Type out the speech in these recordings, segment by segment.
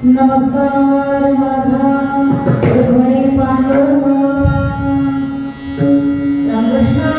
नमस्कार माझा रुक्मिणी पांडुरंग रामकृष्ण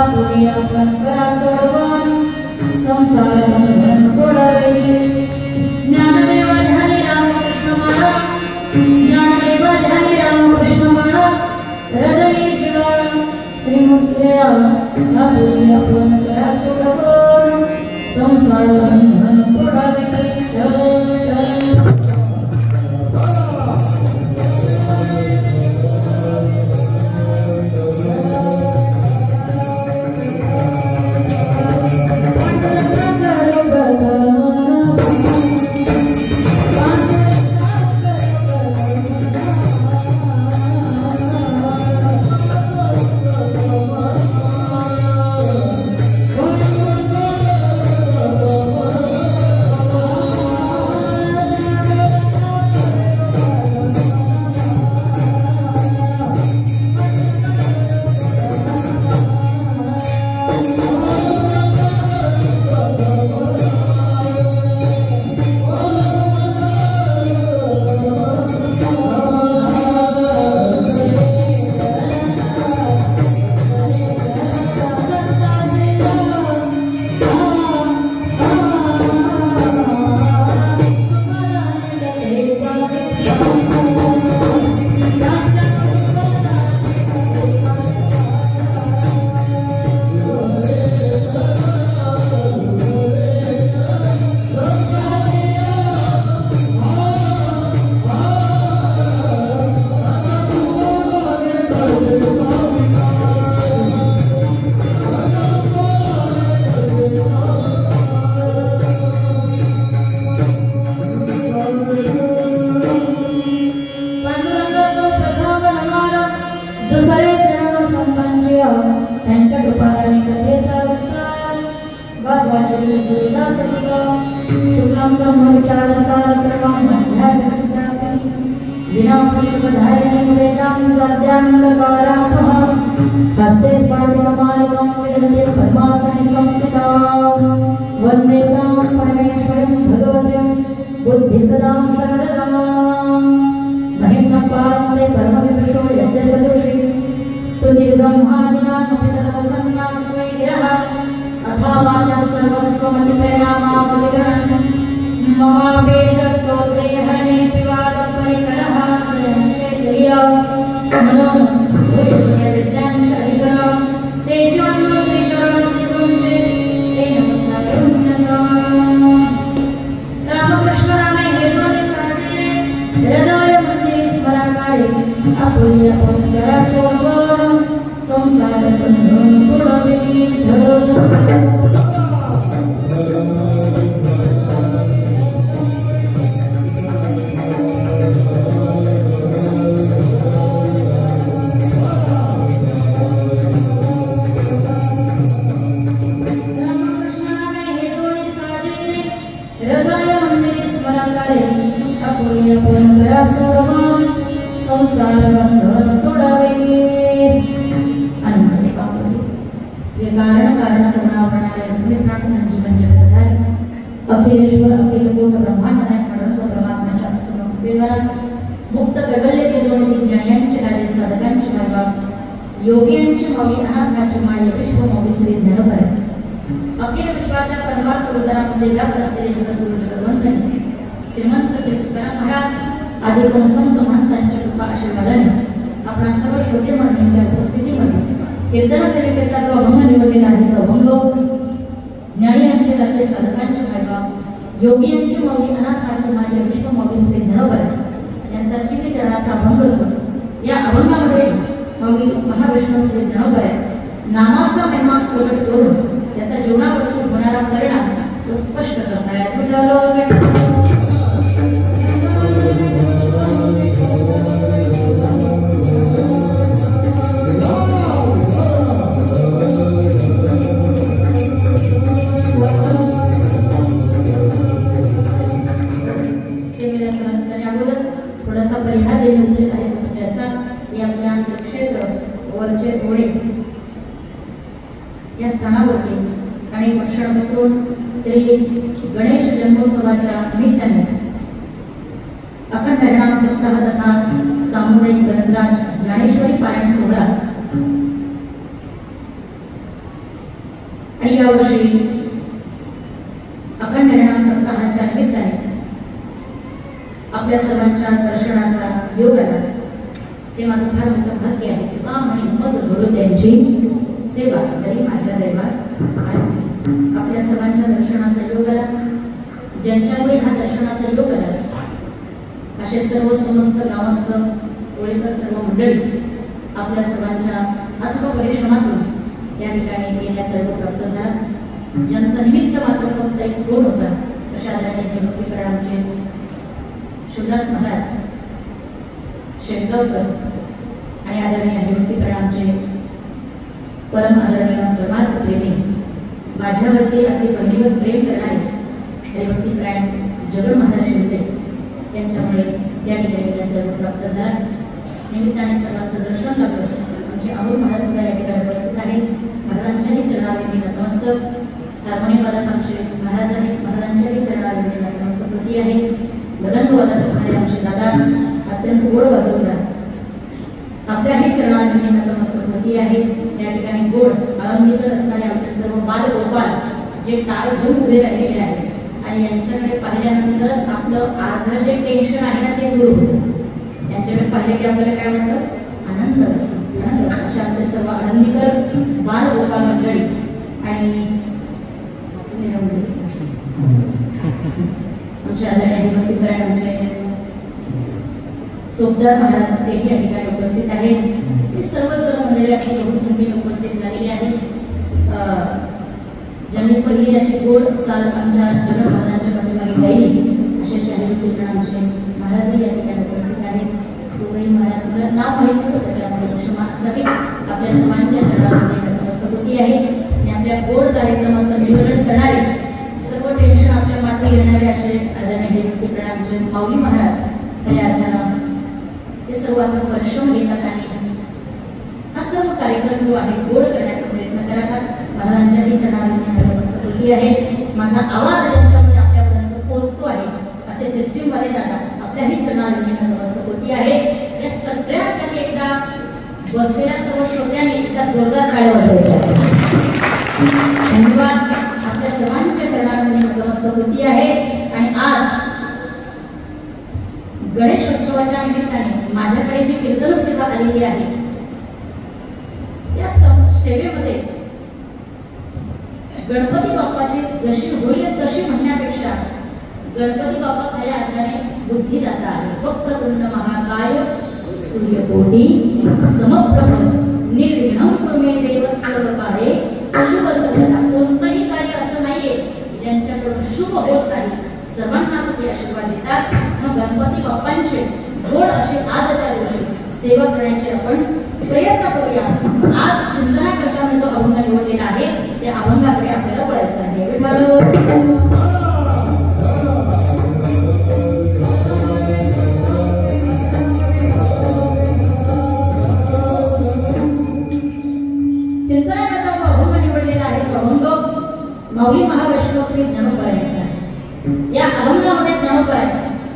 आपुली आपण करा सोडवण संसार बंधन तोडावे ज्ञानदेव ध्यानी रामकृष्ण म्हणा ज्ञानदेव ध्यानी रामकृष्ण म्हणा हृदय किंवा श्रीमुखी आपुली आपण करा सोडवण संसार बंधन तोडावे या स्थानावरती अनेक वर्षांपासून श्री गणेश जन्मोत्सवाच्या निमित्ताने अखंड हरिनाम सप्ताह तथा सामुदायिक ग्रंथराज ज्ञानेश्वरी पारायण सोहळा आणि यावर्षी अखंड हरिनाम सप्ताहाच्या निमित्ताने आपल्या सर्वांच्या दर्शनाचा योग आला ते माझं फार मोठं भाग्य आहे. तुका म्हणे मज घडू त्यांची सेवा तरी माझ्या दैवात आपल्या सर्वांच्या दर्शनाचा योग आला. ज्यांच्यामुळे हा दर्शनाचा योग आला असे सर्व समस्त ग्रामस्थ कोळीकर सर्व मंडळी आपल्या सर्वांच्या अथक परिश्रमातून या ठिकाणी येण्याचा योग प्राप्त झाला. ज्यांचा निमित्त मात्र फक्त एक फोन होता अशा आदरणीय भक्तीकरणाचे शिवदास महाराज शेटगावकर आणि आदरणीय भक्तीकरणाचे परम आदरणीय परमार्थ प्रेमी माझ्यावरती अगदी बहिणीवर प्रेम करणारे हरिभक्तीपरायण जगड महाराज शिंदे त्यांच्यामुळे या ठिकाणी त्याचा योग प्राप्त झाला. निमित्ताने सर्वांचं दर्शन लागलं. आमचे अमोल महाराज सुद्धा या ठिकाणी उपस्थित आहेत. महाराजांच्याही चरणावरती नतमस्तक. हार्मोनियम वादक आमचे महाराज आहेत. महाराजांच्याही चरणावरती नतमस्तक होती आहे. मृदंग वादक असणारे आमचे दादा अत्यंत गोड वाजवतात. आपल्याही चरणावरती नतमस्तक होती आहे. या ठिकाणी गोड आळंदीकर असणारे आमचे सर्व बाल गोपाळ जे टाळ घेऊन उभे राहिलेले आहेत आणि यांच्याकडे पाहिल्यानंतरच आपलं अर्ध जे टेन्शन आहे ना ते दूर होतं. यांच्याकडे पाहिले की आपल्याला काय म्हणतं आनंद आनंद. अशा आमचे सर्व आनंदीकर बाल गोपाळ मंडळी आणि आमच्या आदरणीय भक्तीपरायण आमचे चोपदार महाराज तेही या ठिकाणी उपस्थित आहेत. हे सर्वच मंडळी आपली बहुसंख्येने उपस्थित झालेली आहे. ज्यांनी पहिली अशी गोड चाल आमच्या जगड महाराजांच्या पाठीमागे गायली असे शाहीर आमचे महाराजही या ठिकाणी उपस्थित आहेत. दोघंही महाराज मला नाव माहीत नव्हतं त्यामुळे क्षमा असावी. आपल्या सर्वांच्या चरणामध्ये नतमस्तक होती आहे आणि आपल्या गोड कार्यक्रमाचं नियोजन करणारे सर्व टेन्शन आपल्या मागे घेणारे असे आदरणीय भक्तीपरायण आमचे माऊली महाराज खऱ्या अर्थानं हे सर्व आता परिश्रम घेतात आणि हा सर्व कार्यक्रम जो आहे गोड करण्याचा प्रयत्न करतात. महाराजांच्याही चरणावरती नतमस्तक होती आहे. माझा आवाज ज्यांच्यामुळे आपल्यापर्यंत पोहोचतो आहे असे सिस्टीम वाले दादा आपल्याही चरणावरती नतमस्तक होती आहे. या सगळ्यांसाठी एकदा बसलेल्या सर्व श्रोत्यांनी एकदा जोरदार टाळ्या वाजवायच्या. धन्यवाद. आपल्या सर्वांच्या चरणावरती नतमस्तक होती आहे. आणि आज गणेशोत्सवाच्या निमित्ताने माझ्याकडे जी कीर्तन सेवा आलेली आहे या सेवेमध्ये गणपती बाप्पाची जशी होईल तशी म्हणण्यापेक्षा गणपती बाप्पा खऱ्या अर्थाने बुद्धिदाता आहे. वक्रतुंड महाकाय सूर्यकोटी समप्रभ निर्विघ्नं कुरु मे देव सर्वकार्ये शुभ सर्वदा. कोणतंही कार्य असं नाहीये ज्यांच्याकडून शुभ होत नाही. सर्वांनाच ते आशीर्वाद देतात. मग गणपती बाप्पांचे गोड असे आजच्या दिवशी सेवा करण्याचे आपण प्रयत्न करूया. आज चिंतना करताना जो अभंग निवडलेला आहे त्या अभंगाकडे आपल्याला वळायचं आहे. चिंतना करता जो अभंग निवडलेला आहे तो अभंग माऊली महावैष्णव श्री जणोपरायांचा आहे. या अभंगामध्ये जणोपराय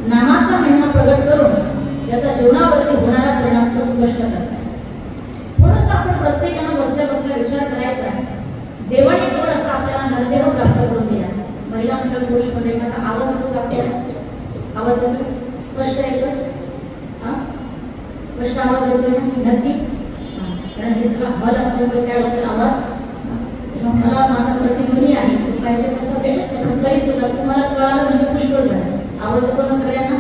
नामाचा महिमा प्रगट करून त्याचा जीवनावरती होणारा परिणाम तो स्पष्ट करतात. थोडंसं आपण प्रत्येकानं बसल्या बसल्या विचार करायचा. देवाने गोड असा आपल्याला नरदेह प्राप्त करून दिला. महिला मंडळ पुरुष मंडळाचा आवाज होतो आपल्याला आवाज येतो स्पष्ट येतो. स्पष्ट आवाज येतोय ना नक्की. कारण हे सगळं आवाज असल्यामुळे काय होतं आवाज मला माझा प्रतिध्वनी आहे पाहिजे तसं तरी सुद्धा तुम्हाला कळालं म्हणजे पुष्कळ झालं. आवाज येतो ना सगळ्यांना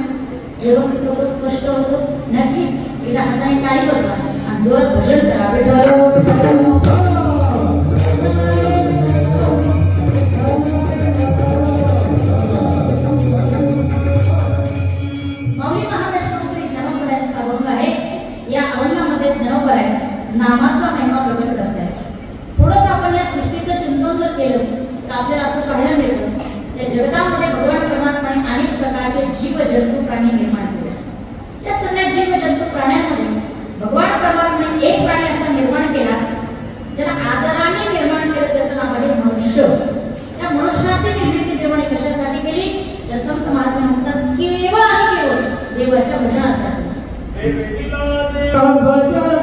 व्यवस्थित होतो स्पष्ट होतो नक्की. एकदा हाताने टाळी वाजवा आणि जोरात भजन करा. माऊली महावैष्णव श्री जणोपरायांचा अभंग आहे. या अभंगामध्ये जणोपराय नामाचा महिमा प्रकट करताय. थोडंसं आपण या सृष्टीचं चिंतन जर केलं तर आपल्याला असं पाहायला मिळतं त्या जगतामध्ये भगवान परमात्म्याने अनेक प्रकारचे जीव जंतू प्राणी निर्माण केले. या सगळ्या जीव जंतू प्राण्यांमध्ये भगवान परमात्म्याने एक प्राणी असा निर्माण केला ज्याला आदराने निर्माण केलं. त्याचं नाव आहे मनुष्य. त्या मनुष्याची निर्मिती देवाने कशासाठी केली तर संत महात्मा म्हणतात केवळ आणि केवळ देवाच्या भजनासाठी. भजन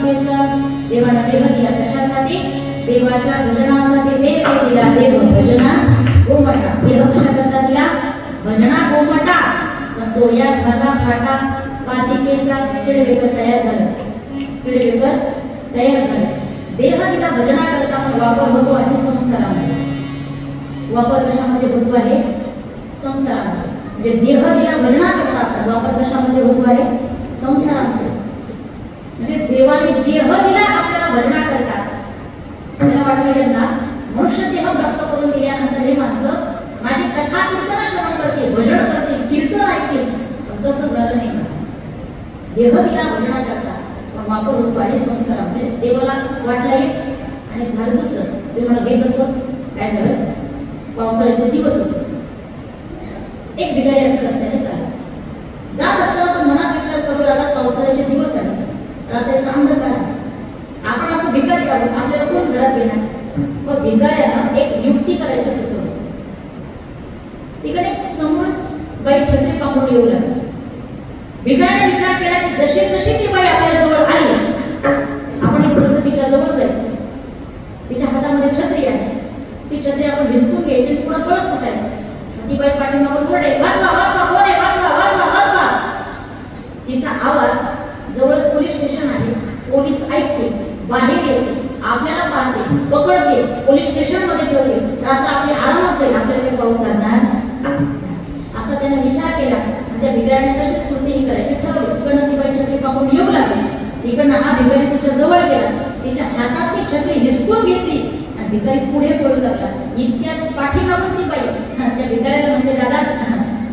पालिकेचा. देवाने देह दिला कशासाठी? देवाच्या भजनासाठी देव दिला. देव भजना गोमटा. देह कशा करता दिला? भजना गोमटा. पण तो या झाला फाटा. पालिकेचा स्पीड ब्रेकर तयार झाला. स्पीड ब्रेकर तयार झाला. देह दिला भजना करता पण वापर होतो आहे संसारामध्ये. वापर कशामध्ये होतो आहे? संसारामध्ये. म्हणजे देह दिला भजना करता पण वापर कशामध्ये होतो आहे? संसारामध्ये. म्हणजे देवाने देह दिला आपल्याला भजना करता. त्याला वाटलं यांना मनुष्य देह प्राप्त करून दिल्यानंतर हे माणसं माझी कथा कीर्तन श्रवण करते, भजन करते, कीर्तन ऐकते. पण तसं झालं नाही. देह दिला भजना करता पण वापर होतो आहे संसारामध्ये. देवाला वाटलं एक आणि झालं दुसरंच. ते म्हणा हे कसं काय झालं? पावसाळ्याचे दिवस होते. एक भिकारी असं रस्त्याने चालला जात असताना मनात विचार करू लागला पावसाळ्याचे दिवस आहे, रात्रीचा अंधकार. आपण असं भिकारी आहोत, आपल्याला कोण घरात घेणार? मग भिकाऱ्यानं एक युक्ती करायची सुचवली. तिकडे समोर बाई छत्री पाहून येऊ लागली. भिकाऱ्याने विचार केला की जशी जशी ती बाई आपल्या जवळ आली आपण थोडंसं तिच्या जवळ जायचं. तिच्या हातामध्ये छत्री आहे. ती छत्री आपण हिसकून घ्यायची आणि पुढे पळस सुटायचं. ती बाई पाठीमागून बोलते वाचवा वाचवा कोण आहे? वाचवा वाचवा वाचवा. तिचा आवाज जवळच पोलीस स्टेशन आहे. पोलीस ऐकते, बाहेर येते, आपल्याला पाहते, पकडते, पोलीस स्टेशन मध्ये ठेवते. रात्र आपली आरामात जाईल, आपल्याला काही पाऊस लागणार. असा त्याने विचार केला आणि त्या भिकाऱ्याने तशीच कोणतीही करायची ठरवले. तिकडनं ती बाई छत्री पाहून येऊ लागली. इकडनं हा भिकारी तिच्या जवळ गेला. तिच्या हातात ती छत्री हिसकून घेतली आणि भिकारी पुढे पळू लागला. इतक्यात पाठीमागून ती बाई त्या भिकाऱ्याला म्हणते दादा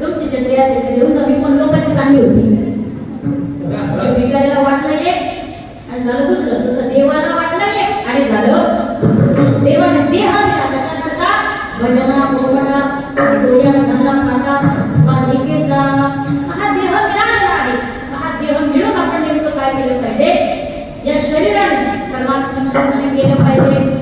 तुमची छत्री असेल तर देऊन जा, मी पण लोकांची चांगली होती. भिकाऱ्याला वाटलं एक आणि झालं दुसरं. जसं देवाला वाटलं एक आणि झालं दुसरं. देवाने देह दिला कशा करता? भजना गोमटा. डोया झाला काटा पालिकेचा. हा देह मिळालेला आहे. हा देह मिळून आपण नेमकं काय केलं पाहिजे? या शरीराने परमात्म्याने केलं पाहिजे.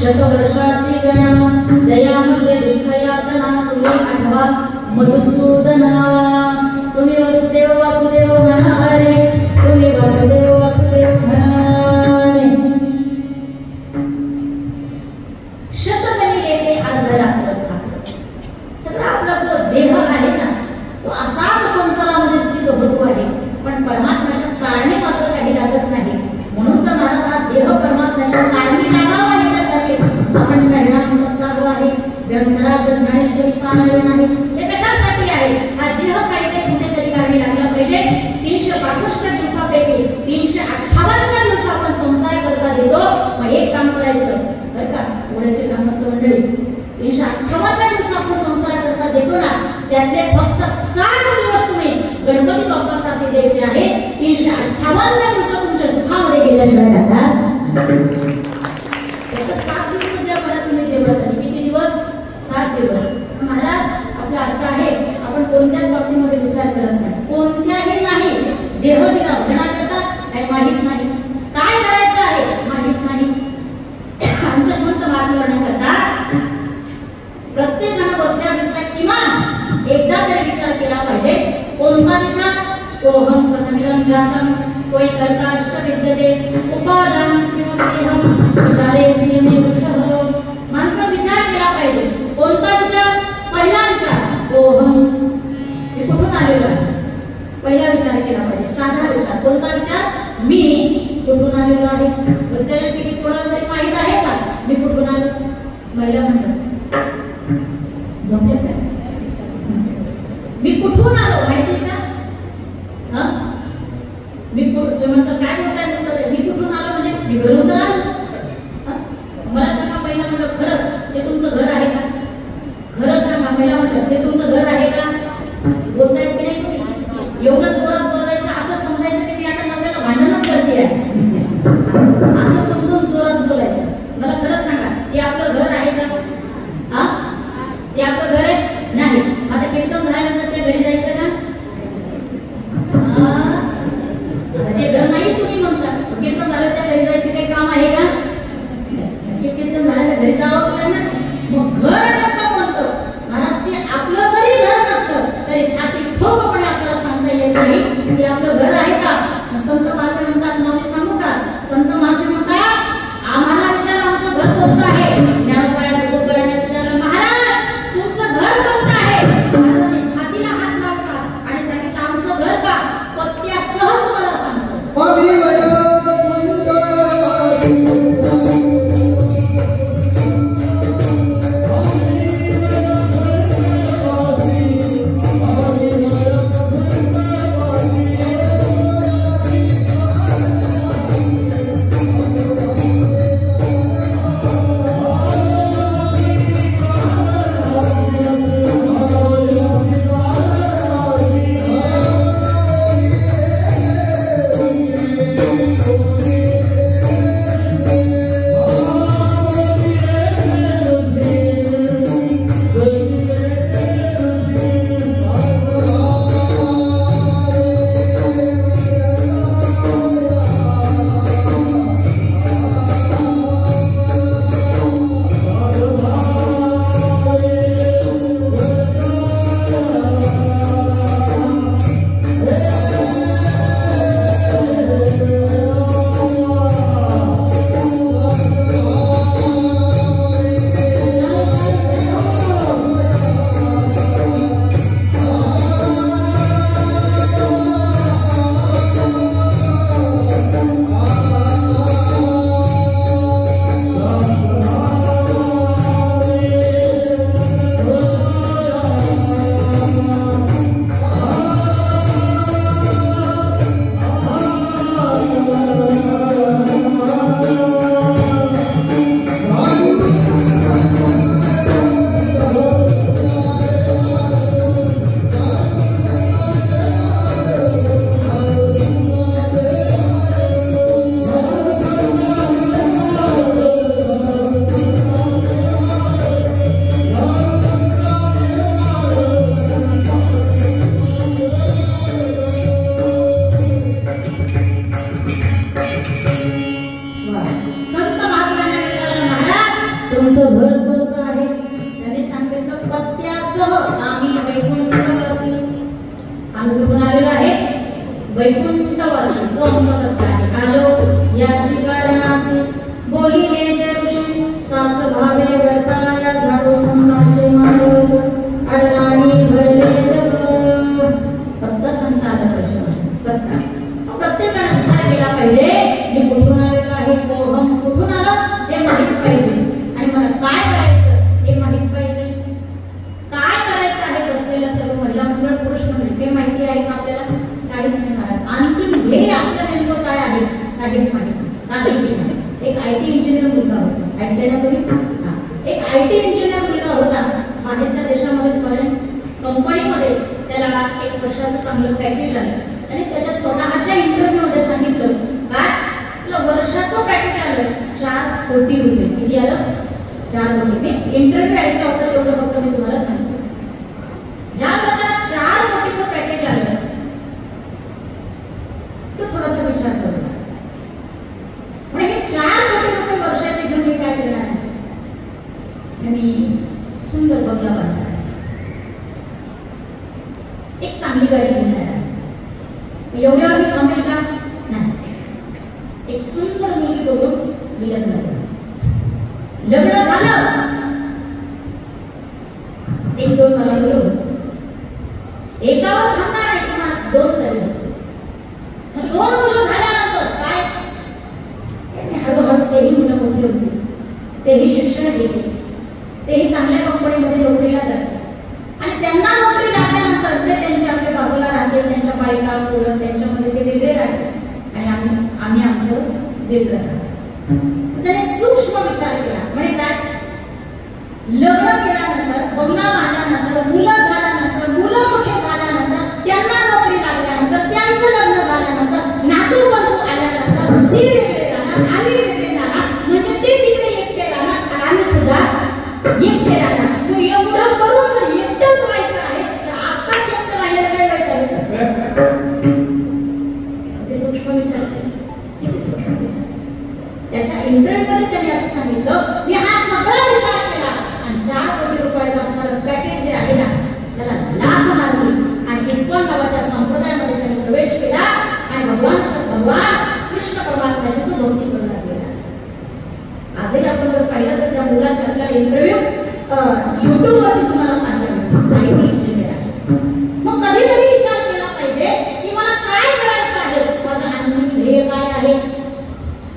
शतवर्षाची गणा दयामध्ये दुःख यातना तुम्ही आठवा मधुसूदना. तुम्ही वसुदेव वासुदेव म्हणारे, तुम्ही वासुदेव वासुदेव म्हणारे. शतकली येते अर्धरात्र. सगळा आपला जो देह आहे ना तो असाच संसारामध्ये स्थित होतो आहे. पण परमात्म्याच्या कारणी मात्र काही लागत नाही. म्हणून तर महाराज हा देह परमात्म्याच्या कारणी लागावा याच्यासाठी आपण परिणाम समजावं आहे. ग्रंथराज ज्ञानेश्वरी पारायण आहे. हे कशासाठी आहे? हा देह काहीतरी कुठेतरी कारणी लागला पाहिजे. 365 दिवसापैकी 358 दिवस आपण संसार करता देतो. मग एक काम करायचं बरं का, पुण्याचे ग्रामस्थ मंडळी 358 दिवस आपण संसार करता देतो ना, त्यातले फक्त 7 दिवस तुम्ही गणपती बाप्पासाठी द्यायचे आहे. 358 दिवस तुमच्या सुखामध्ये गेल्याशिवाय राहणार. आता 7 दिवस द्या मला तुम्ही देवासाठी. किती दिवस? 7 दिवस. महाराज आपलं असं आहे, आपण कोणत्याच बाबतीमध्ये विचार करत नाही. कोणत्याही नाही. देह दिला भजना करता काही माहित नाही. काय करायचं आहे माहित नाही. आमच्या संत महात्म्याने करता प्रत्येकानं बसल्या बसल्या किमान एकदा तरी विचार केला पाहिजे. कोणता विचार? ओहम पथनिरंजनम. कोई करता अष्टविद्यते उपादान स्नेहम विचारे स्नेहे वृषभ. माणसं विचार केला पाहिजे. कोणता विचार? पहिला विचार ओहम. मी कुठून आलेलो आहे? पहिला विचार केला पाहिजे. साधा विचार. कोणता विचार? मी कुठून आलेलो आहे. बसलेल्यांपैकी कोणाला तरी माहित आहे का मी कुठून आलो? महिला म्हणतात झोपले काय? मी कुठून आलो माहिती आहे का? हा मी म्हणजे काय बोलताय? मी कुठून आलो म्हणजे मी घरून तर आलो. मला सांगा महिला म्हणलं खरंच ते तुमचं घर आहे का? खरं सांगा महिला म्हणतात ते तुमचं घर आहे का? बोलतायत की नाही तुम्ही? एवढं जोरात बोलायचं असं समजायचं की मी आता नवऱ्याला भांडणच करते आहे असं समजून जोरात बोलायचं. मला खरंच सांगा ते आपलं घर आहे का? हा ते आपलं घर आहे नाही. आता कीर्तन झाल्यानंतर त्या घरी जायचं का? ते घर नाही तुम्ही म्हणता. कीर्तन झालं त्या घरी जायचे काही काम आहे का? कीर्तन झालं त्या घरी जावं लागलं ना. मग घर नसतं म्हणतो महाराज ते आपलं जरी घर नसतं तरी छाती ठोकपणे आपल्याला सांगता येत नाही की आपलं घर आहे का? संत महात्मे म्हणतात नाव सांगू का? संत महात्मे म्हणतात आम्हाला विचार आमचं घर कोणतं आहे? ज्ञानोबाया तुकोबाराने विचारलं महाराज तुमचं घर कोणतं आहे? महाराजांनी छातीला हात लावला आणि सांगितलं आमचं घर का? पत्त्यासह तुम्हाला सांगतो. तुमचं घर कोणतं आहे? त्यांनी सांगितलं पत्त्यासह आम्ही वैकुंठवासी. आम्ही कुठून आलेलो आहे? वैकुंठवासी. तो आमचा पत्ता आहे. आलो याची कारणासी बोलिले जे ऋषी साच भावे वर्ताया झाडो संसाचे मानव अडराणी भरले जग. पत्ता संसार पत्ता. प्रत्येकाने विचार केला पाहिजे मी कुठून आलेलो आहे? कोहम कुठून आलो हे माहित पाहिजे आणि मला काय करायचं हे माहित पाहिजे. काय करायचं आहे बसलेल्या सर्व महिला मंडळ पुरुष मंडळ हे माहिती आहे का आपल्याला? काहीच नाही महाराज. अंतिम ध्येय आपलं नेमकं काय आहे काहीच माहित नाही. एक IT इंजिनियर मुलगा होता. ऐकलंय ना तुम्ही? एक IT इंजिनियर मुलगा होता. बाहेरच्या देशामध्ये फॉरेन कंपनीमध्ये त्याला 1 वर्षाचं चांगलं पॅकेज आलं आणि त्याच्या स्वतःच्या इंटरव्ह्यू मध्ये सांगितलं काय तुला वर्षाचं पॅकेज आलं 4 कोटी रुपये. किती आलं? 4 कोटी. मी इंटरव्ह्यू ऐकला होता एवढं फक्त मी तुम्हाला सांगतो. ज्या लोकांना 4 कोटीचं पॅकेज आलं तो थोडासा विचार करतो म्हणजे हे 4 कोटी रुपये वर्षाचे घेऊन मी काय करणार आहे? आणि सुंदर बंगला बांधणार आहे, एक चांगली गाडी घेणार आहे. एवढ्यावर मी थांबेल का? नाही. एक सुंदर मुलगी बघून मी लग्न झालं. 1-2 मला मुलं एकावर थांबणार आहे किंवा 2 तरी. 2 मुलं झाल्यानंतर काय हळूहळू तेही मुलं मोठी होती, तेही शिक्षण घेते, तेही चांगल्या कंपनीमध्ये नोकरीला जाते आणि त्यांना नोकरी लागल्यानंतर ते त्यांच्या आपल्या बाजूला राहते, त्यांच्या बायका पोरं त्यांच्यामध्ये ते वेगळे राहते आणि आम्ही आमचं वेगळं राहतो. त्याने सूक्ष्म विचार केला. म्हणजे काय, लग्न केल्यानंतर, बंगला बांधल्यानंतर, मुलं झाल्यानंतर, मुलं मोठे झाल्यानंतर, त्यांना नोकरी लागल्यानंतर, त्यांचं लग्न झाल्यानंतर, नातू बंधू आल्यानंतर ती वेगळे राहणार, आम्ही वेगळे राहणार. म्हणजे ते तिकडे एकटे राहणार आणि आम्ही सुद्धा एकटे राहणार. मग एवढं करून जर एकटंच राहायचं आहे तर आत्ताच एकटं राहिलं काय वाईट. ते सूक्ष्म विचार, किती सूक्ष्म विचार. त्याच्या इंटरव्ह्यूमध्ये त्यांनी असं सांगितलं, मी हा सगळा विचार केला आणि 4 कोटी रुपयाचं असणारं पॅकेज जे आहे ना त्याला लाथ मारली आणि इस्कॉन नावाच्या संप्रदायामध्ये त्यांनी प्रवेश केला आणि भगवान कृष्ण परमात्म्याची तो भक्ती करू लागलेला. आजही आपण जर पाहिलं तर त्या मुलाच्या इंटरव्ह्यू युट्यूबवरती तुम्हाला पाहायला मिळतो. IT इंजिनियर आहे. मग कधीतरी विचार केला पाहिजे की मला काय करायचं आहे, माझं अंतिम ध्येय काय आहे,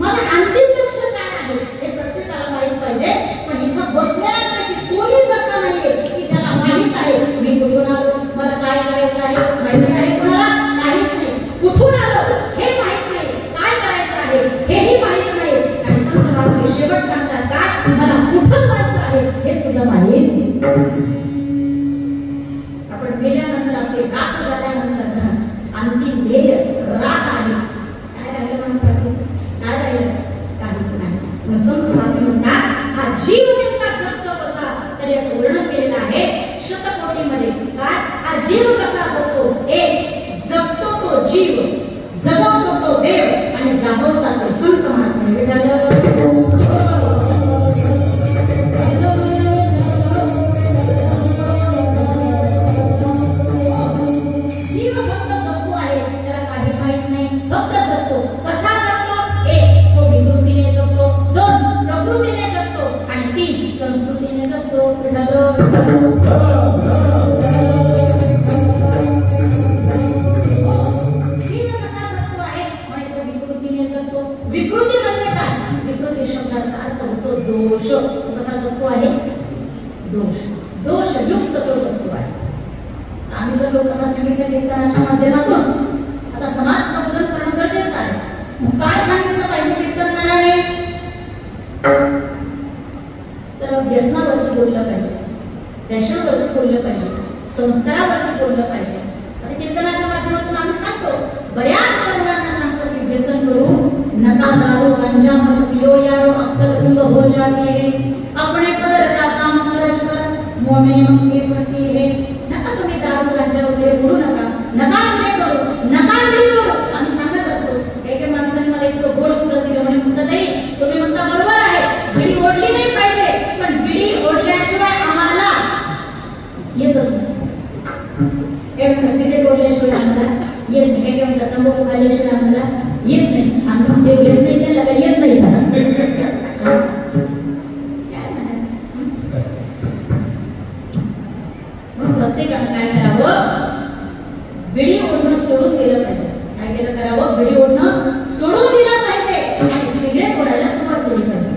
माझं अंतिम लक्ष्य काय आहे, हे प्रत्येकाला माहित पाहिजे. पण इथं बसलेल्यांपैकी कोणीच असं नाहीये की ज्याला माहित आहे मी कुठून आलो, मला काय करायचं आहे, माहिती आहे कोणाला? काहीच नाही. कुठून आलो हे माहित नाही, काय करायचं आहे हेही माहित नाही. आणि संत महात्मे शेवट सांगतात काय, मला कुठं जायचं आहे हे सुद्धा माहित. आपण गेल्यानंतर आपले राख झाल्यानंतर अंतिम ध्येय राख आहे, काय राहिलं म्हणतात, काय राहिलं? काहीच नाही. संत महात्मे म्हणतात हा जीव नेमका जगतो कसा, तर याचं वर्णन केलेलं आहे शतकोटीमध्ये. काय, हा जीव कसा जगतो? एक, जगतो तो जीव, जगवतो तो देव आणि जागवता तो संत महात्मे विठ्ठल. जीव फक्त जगतो आहे, त्याला काही माहित नाही, फक्त जगतो. कसा जगतो? एक, तो विकृतीने जगतो. 2, प्रकृतीने जगतो आणि 3, संस्कृतीने जगतो. विठ्ठल. विकृती म्हणजे काय? विकृती शब्दाचा अर्थ होतो दोष. कसा जगतो आहे? दोष. दोषयुक्त तो जगतो आहे. आम्ही जर लोकांना सांगितलं कीर्तनाच्या माध्यमातून आता समाज प्रबोधन करणं गरजेचं आहे. काय सांगितलं पाहिजे कीर्तनाने? तर व्यसनावरती बोललं पाहिजे, फॅशनवरती बोललं पाहिजे, संस्कारावरती बोललं पाहिजे. आणि कीर्तनाच्या माध्यमातून आम्ही सांगतो, बऱ्याच तरुणांना सांगतो की व्यसन करू नका, दारू गांजा मत पियो यारो, अक्कल गुंग हो जाती है, अपने कदर का काम करज कर मोने मंगे पड़ती है. नका तुम्ही दारू गांजा वगैरे बोलू नका, नका सिगरेट करू, नका बिडी ओढू. आम्ही सांगत असतो. काही माणसांनी मला इतकं गोड उत्तर दिलं, म्हणे म्हणतात नाही तुम्ही म्हणता बरोबर आहे, बिडी ओढली नाही पाहिजे, पण बिडी ओढल्याशिवाय आम्हाला येतच नाही. हे म्हणतात सिगरेट ओढल्याशिवाय आम्हाला येत नाही. काय म्हणतात तंबाखू खाल्ल्याशिवाय आम्हाला येत नाही. आम्ही जे येत नाही त्याला काही येत नाही का? म्हणून प्रत्येकाने काय करावं, बिडी ओढणं सोडून दिलं पाहिजे. काय केलं करावं, बिडी ओढणं सोडून दिलं पाहिजे आणि सिगरेट ओढायला सुरुवात केली पाहिजे.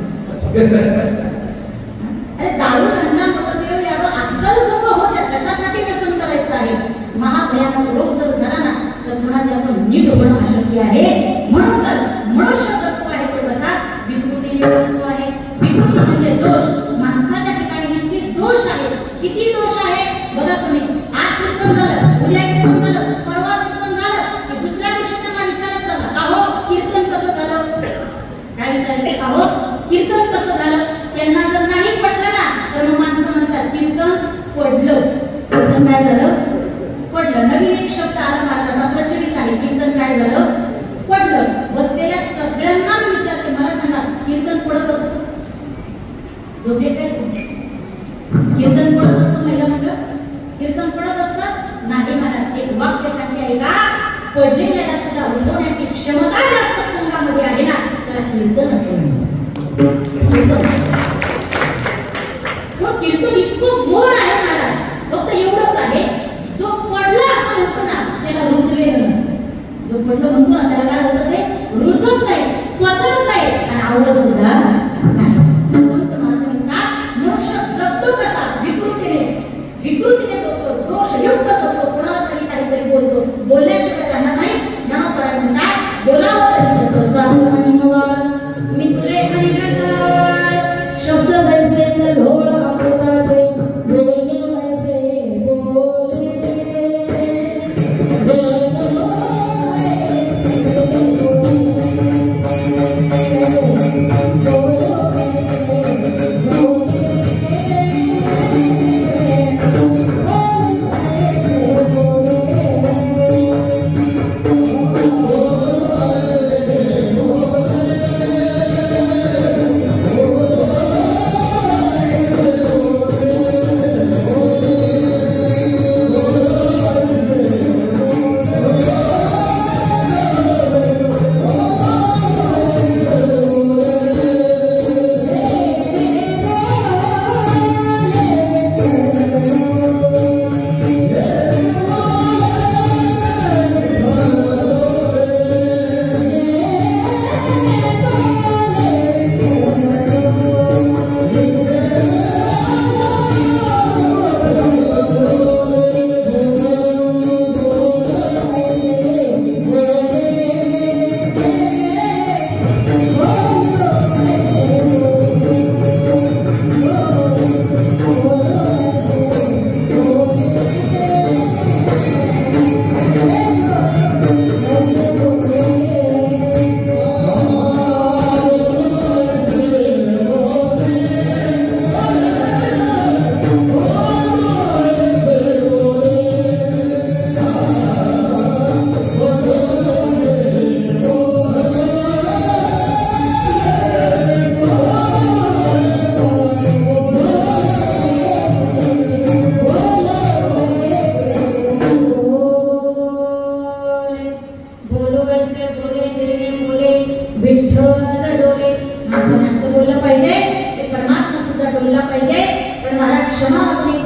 अरे दारू गांजा मत पिऊन यावं, अक्कल लोक होत्या कशासाठी व्यसन करायचं आहे? महाभयानक रोग जर झाला ना तर पुन्हा त्यातून नीट होणं अशक्य आहे. म्हणून तर मनुष्य जगतो आहे तो कसाच विकृतीने जगतो आहे. विकृती म्हणजे दोष. माणसाच्या ठिकाणी किती दोष आहे, किती दोष आहे बघा तुम्ही. आज कीर्तन झालं, उद्या कीर्तन झालं, परवा कीर्तन झालं की दुसऱ्या दिवशी त्यांना विचारत झालं अहो कीर्तन कसं झालं? काय विचारायचं, अहो कीर्तन कसं झालं? त्यांना जर नाही पडलं ना तर मग माणसं म्हणतात कीर्तन पडलं. कीर्तन काय झालं? पडलं. नवीन एक शब्द आला भारताला प्रचलित आहे, कीर्तन काय झालं? पडलं. बसलेल्या सगळ्यांना मी विचारते, मला सांगा कीर्तन पडत असतं? झोपे काय कीर्तन पडत असतं? महिला मंडळ कीर्तन पडत असतं? नाही म्हणत. एक वाक्य सांगते आहे का, पडलेल्याला सुद्धा उठवण्याची क्षमता ज्या सत्संगामध्ये आहे ना त्याला कीर्तन असेल. कीर्तन इतकं गोड आहे महाराज, फक्त एवढंच आहे जो पडला असं म्हणतो ना त्याला रुचलेलं नसतं. जो पडलं म्हणतो ना त्याला काय होतं, ते रुचत नाही, पचत नाही आणि आवडत सुद्धा नाही. संत महाराज म्हणतात मनुष्य जगतो कसा विकृतीने जगतो, दोषयुक्त जगतो, कोणाला तरी काहीतरी बोलतो, बोलल्याशिवाय जाणार नाही. ज्ञानोबराय म्हणतात बोलावं तरी कसं साधू नाही मग मी तुले आणि रसाळ शब्द जैसे ढोल अमृताचे बोलतो ऐसे बोले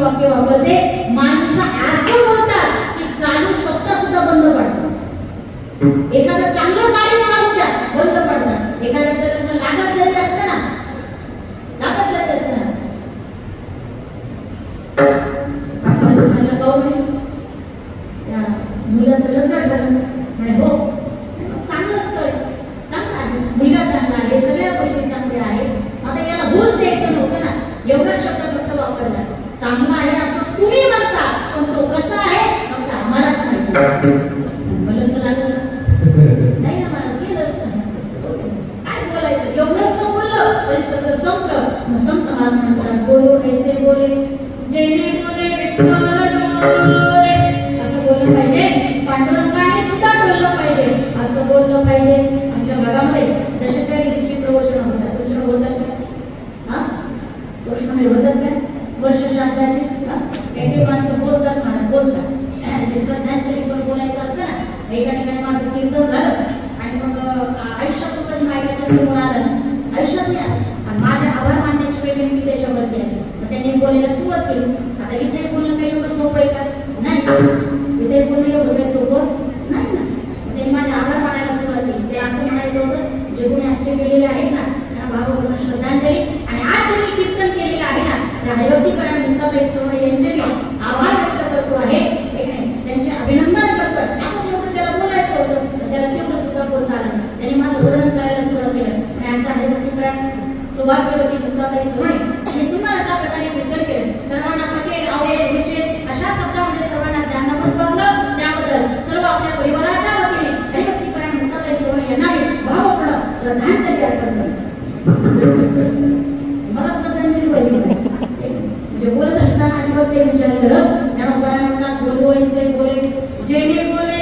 वाक्य वापरते. माणसं असं बोलतात की चालू स्वतः सुद्धा बंद पडतं. एखादं चांगलं कार्य चालू द्या बंद पडतं. एखाद्याचं लग्न लागत जरी असतं ना आपण विचारलं गाव त्या मुलाचं लग्न ठरलं म्हणे हो चांगलं स्थळ चांगला मुलगा चांगला आहे सगळ्या गोष्टी चांगल्या आहेत. आता याला दोष द्यायचं नव्हतं ना एवढा शब्द फक्त वापरला. चांगला आहे असं तुम्ही म्हणता पण तो कसा आहे फक्त आम्हालाच माहिती. लग्न लागलं नाही ना मला केलं काय बोलायचं एवढंच बोललं तरी सगळं संपलं. मग संत महाराज म्हणतात बोलो ऐसे बोले जैने बोले विठ्ठल डोले असं बोललं पाहिजे. पांडुरंगाने सुद्धा बोललं पाहिजे असं बोललं पाहिजे. आमच्या भागामध्ये दशकविधीची प्रवचनं होतात. तुमच्या होतात का? हा प्रश्न होतात का? वर्ष श्राद्धाची काही माणसं बोलतात मला बोलतात. श्रद्धांजली पण बोलायचं असतं ना. एका ठिकाणी माझं कीर्तन झालं आणि मग आयुष्यात कधी मायकाच्या समोर आलं आयुष्यात नाही आणि माझ्या आभार मानण्याची वेळ मी त्याच्यावरती आली. मग त्यांनी बोलायला सुरुवात केली. आता इथे बोलणं काही एवढं सोपं आहे का? नाही. इथे बोलणं एवढं काही सोपं नाही ना. त्यांनी माझे आभार मानायला सुरुवात केली. ते असं म्हणायचं होतं जे कोणी आजचे केलेले आहेत ना त्यांना भावपूर्ण श्रद्धांजली आणि आज जे मी कीर्तन केलेलं आहे ना त्या हरिभक्तीपरायण मुक्ताबाई सोनवणे यांचे मी आभार व्यक्त करतो आहे. त्यांचे अभिनंदन करतो. असं तेवढं त्याला बोलायचं होतं तर त्याला तेवढं सुद्धा बोलता आलं. त्यांनी माझं वर्णन करायला सुरुवात केलं आणि आमच्या हरिभक्तीपरायण सौभाग्यवती मुक्ताबाई सोनवणे यांनी सुद्धा अशा प्रकारे कीर्तन केलं. सर्वांना पटेल आवडेल रुचेल अशा शब्दामध्ये सर्वांना ज्ञान पण पावलं. त्याबद्दल सर्व आपल्या परिवाराच्या वतीने हरिभक्तीपरायण मुक्ताबाई सोनवणे यांना भावपूर्ण श्रद्धांजली अर्पण करतो. मला श्रद्धांजली पहिली म्हणजे बोलत असताना आठवत ते विचार करत ज्ञानोबराय म्हणतात बोलो ऐसे बोले जेने बोले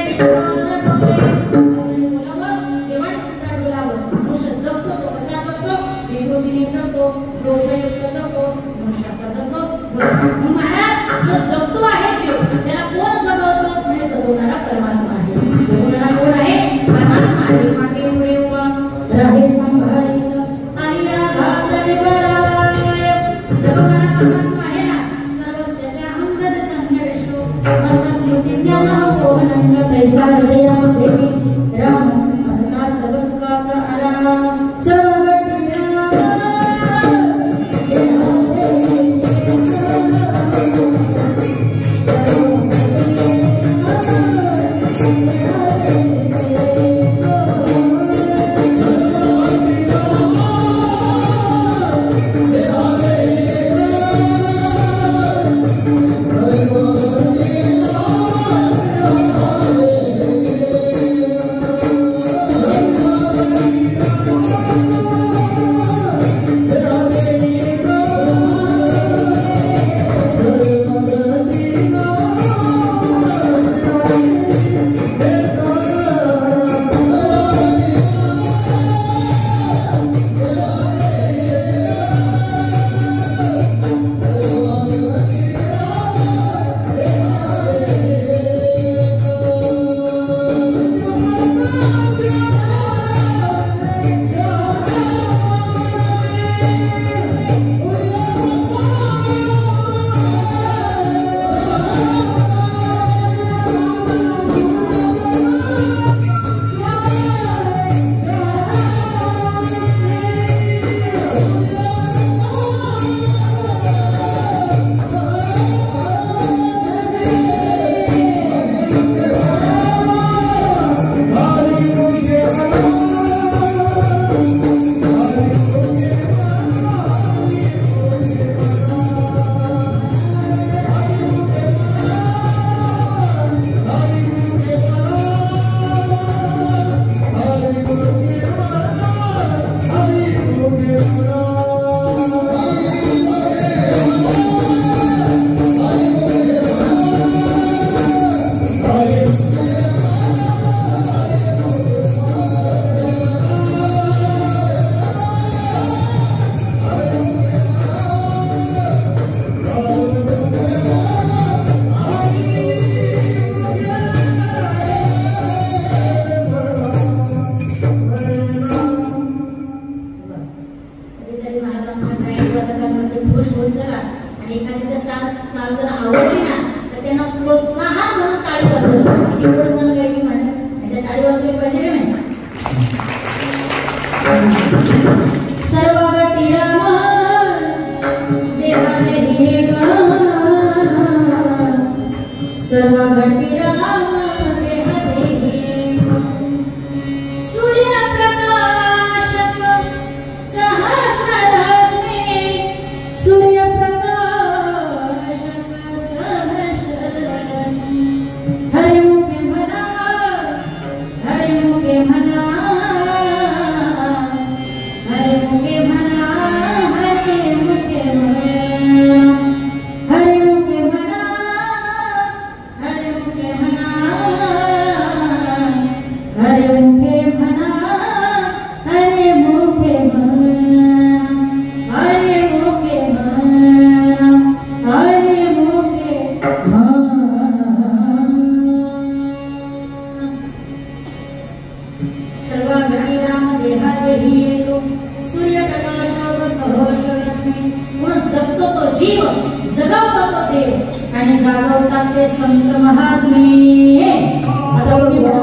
देवाने सुद्धा डोलावं. मनुष्य जगतो तो कसा जगतो विकृतीने जगतो दोषयुक्त जगतो मनुष्य कसा जगतो. मग महाराज जो जगतो आहे जीव त्याला कोण जगवतो म्हणजे जगवणारा परमात्मा आहे. जगवणारा कोण आहे? परमात्मा आहे. मागे पुढे उभा राहे संभाळीत आलिया घाट निवाराय जगवणारा परमात्मा आहे ना. सर्वस्याच्या अंगद संन्याष्टो मर्मस्मृती ज्ञान पोहनं तैसा हृदयामध्ये राम असता सर्व सुखाचा आराम सर्व एवढं चांगलं गायली माझ्या आणि टाळी वाजवली पाहिजे की नाही. सर्व गटी राम देवा देही एक, सर्व गटी राम देवा देही एक. सूर्य प्रकाशक सहस्ररश्मी, सूर्य प्रकाशक सहस्ररश्मी. हरि मुखे म्हणा, हरि मुखे म्हणा, हरि मुखे म्हणा, हरि मुखे म्हणा, हरि मुखे म्हणा, हरि मुखे म्हणा, हरि मुखे म्हणा, हरि मुखे म्हणा, हरि मुखे म्हणा, हरि मुखे म्हणा. सर्व घटी राम देहा देही येतो, सूर्यप्रकाशावर सहस्ररश्मी. म्हणून जगतो तो जीव, जगवतो तो देव आणि जागवतात ते संत महात्मे. आता तुम्ही म्हणा,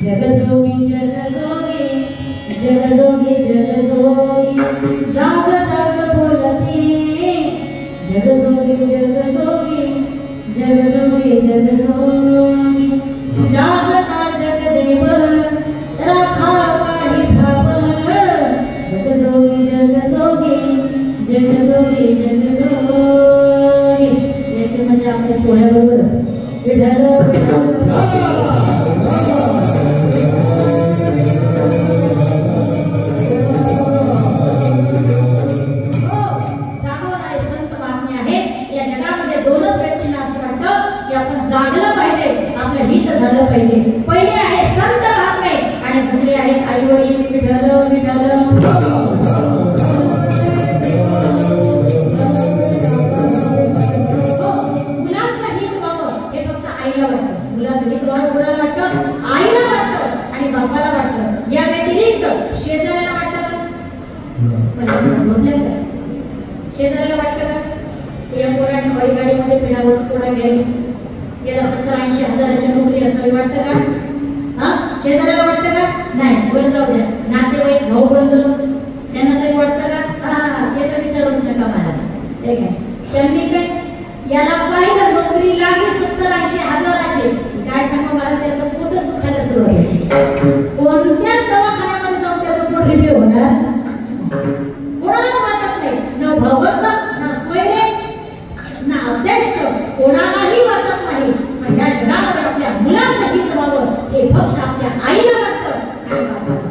जगजोगी जगजोगी जगजोगी जगजोगी, जाग जाग बोलती. जगजोगी जगजोगी जगजोगी जगजोगी, जागता जगदेव राखा काही भाव. जगजोगी जगजोगी जगजोगी जगजोगी. याची म्हणजे आपल्या सोहळ्याबरोबरच विठ्ठल जागलं पाहिजे, आपलं हित झालं पाहिजे. पहिले आहे संत महात्मे आणि दुसरे आहेत आई वडील. विठ्ठल विठ्ठल. मुलाचं हित व्हावं हे फक्त आईला वाटतं. मुलाचं हित व्हावं कोणाला वाटतं? आईला वाटतं आणि बापाला वाटतं. या व्यतिरिक्त शेजाऱ्याला वाटतं का? झोपले का? शेजाऱ्याला वाटतं का? या पोराने बैलगाडीमध्ये पिढा वस्तूला गेली, याला 70-80 हजाराची नोकरी असावी वाटतं का? हा, शेजाऱ्याला वाटतं का? नाही. बोल जाऊ द्या. नातेवाईक भाऊ बंधू त्यांना तरी वाटतं का? हा, ते तर विचारूच नका मला. ठीक आहे. त्यांनी काय याला पाहिलं नोकरी लागली 70-80 हजाराची, काय सांगू मला, त्याचं पोटच दुखायला सुरुवात झाली. कोणत्याच दवाखान्यामध्ये जाऊन त्याचं पोट रिपेअर होणार कोणालाच वाटत नाही. न भगवंत, ना स्वैरे, ना अध्यक्ष, कोणालाही वाटत नाही. पण या जगामध्ये आपल्या मुलांचं हित व्हावं हे फक्त आपल्या आईला वाटतं आणि बापाला.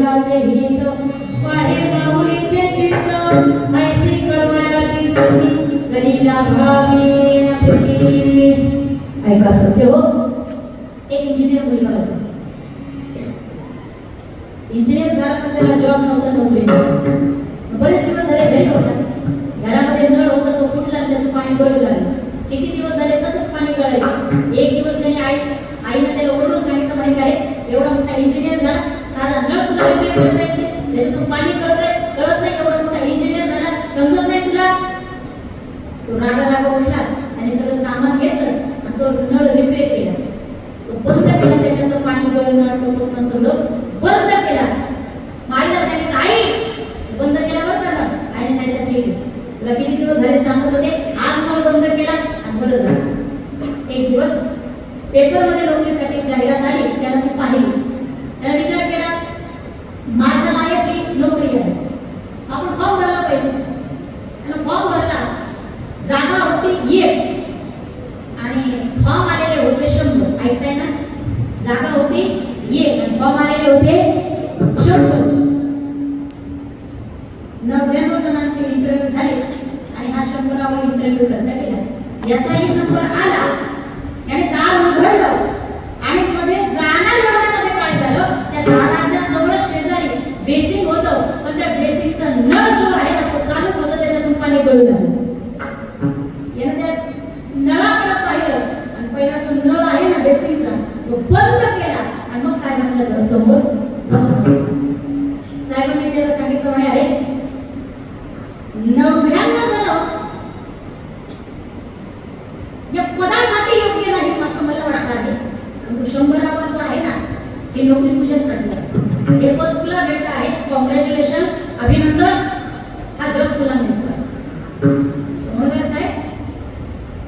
विठ्ठलाचे हित पाहे बाहुलीचे चित्त ऐसी कळवळ्याची जोडी करीला भावी नपुटी. ऐका सत्य हो. एक इंजिनियर मुलगा होता. इंजिनियर झाला पण त्याला जॉब नव्हता, नोकरी नव्हती. बरेच दिवस झाले घरी होता. घरामध्ये नळ होता तो फुटला आणि त्याचं पाणी गळू लागलं. किती दिवस झाले तसंच पाणी गळायचं. एक दिवस त्याने आईने त्याला ओरडून सांगितलं म्हणे काय एवढा मोठा इंजिनियर झाला साधा नळ तुला रिपेअर करता येत नाही, त्याच्यातून पाणी कळत नाही, एवढा मोठा इंजिनियर झाला समजत नाही तुला. तो रागा उठला आणि सगळं सामान घेतलं आणि तो नळ रिपेअर केला. तो बंद केला, त्याच्यातलं पाणी गळणं टोकणं सगळं बंद केला. आईला सांगितलं आई बंद केला बरं का. आईने सांगितलं ठीक आहे, तुला किती दिवस झाले सांगत होते, आज मला बंद केला आणि बरं झालं. एक दिवस पेपरमध्ये नोकरीसाठी जाहिरात आली, त्याला मी पाहिली. त्याला विचार केला माझ्या लायक ही नोकरी आहे, आपण फॉर्म भरला पाहिजे. आणि फॉर्म भरला. जागा होती 1 आणि फॉर्म आलेले होते 100. ऐकताय ना? जागा होती 1 आणि फॉर्म आलेले होते 100. 99 जणांचे इंटरव्ह्यू झाले आणि हा 100वा इंटरव्ह्यू करता गेला. याचाही नंबर आला. याने दार उघडलं आणि मध्ये जाणार एवढ्यामध्ये काय झालं, त्या दाराच्या जवळ शेजारी बेसिंग होतं, पण त्या बेसिंगचा नळ जो आहे ना तो चालूच होता, त्याच्यातून पाणी गळू लागलं. याने त्या नळाकडे पाहिलं आणि पहिला जो नळ आहे ना बेसिंगचा तो बंद केला आणि मग साहेबांच्या समोर जाऊन साहेबांनी त्याला सांगितलं म्हणे अरे 99 जण या पदासाठी योग्य नाही असं मला वाटतं आहे, पण तू 100वा जो आहे ना ही नोकरी तुझ्यासाठी आहे. हे पद तुला भेटलं आहे, कॉंग्रॅच्युलेशन, अभिनंदन. हा जॉब तुला मिळतोय. म्हणून साहेब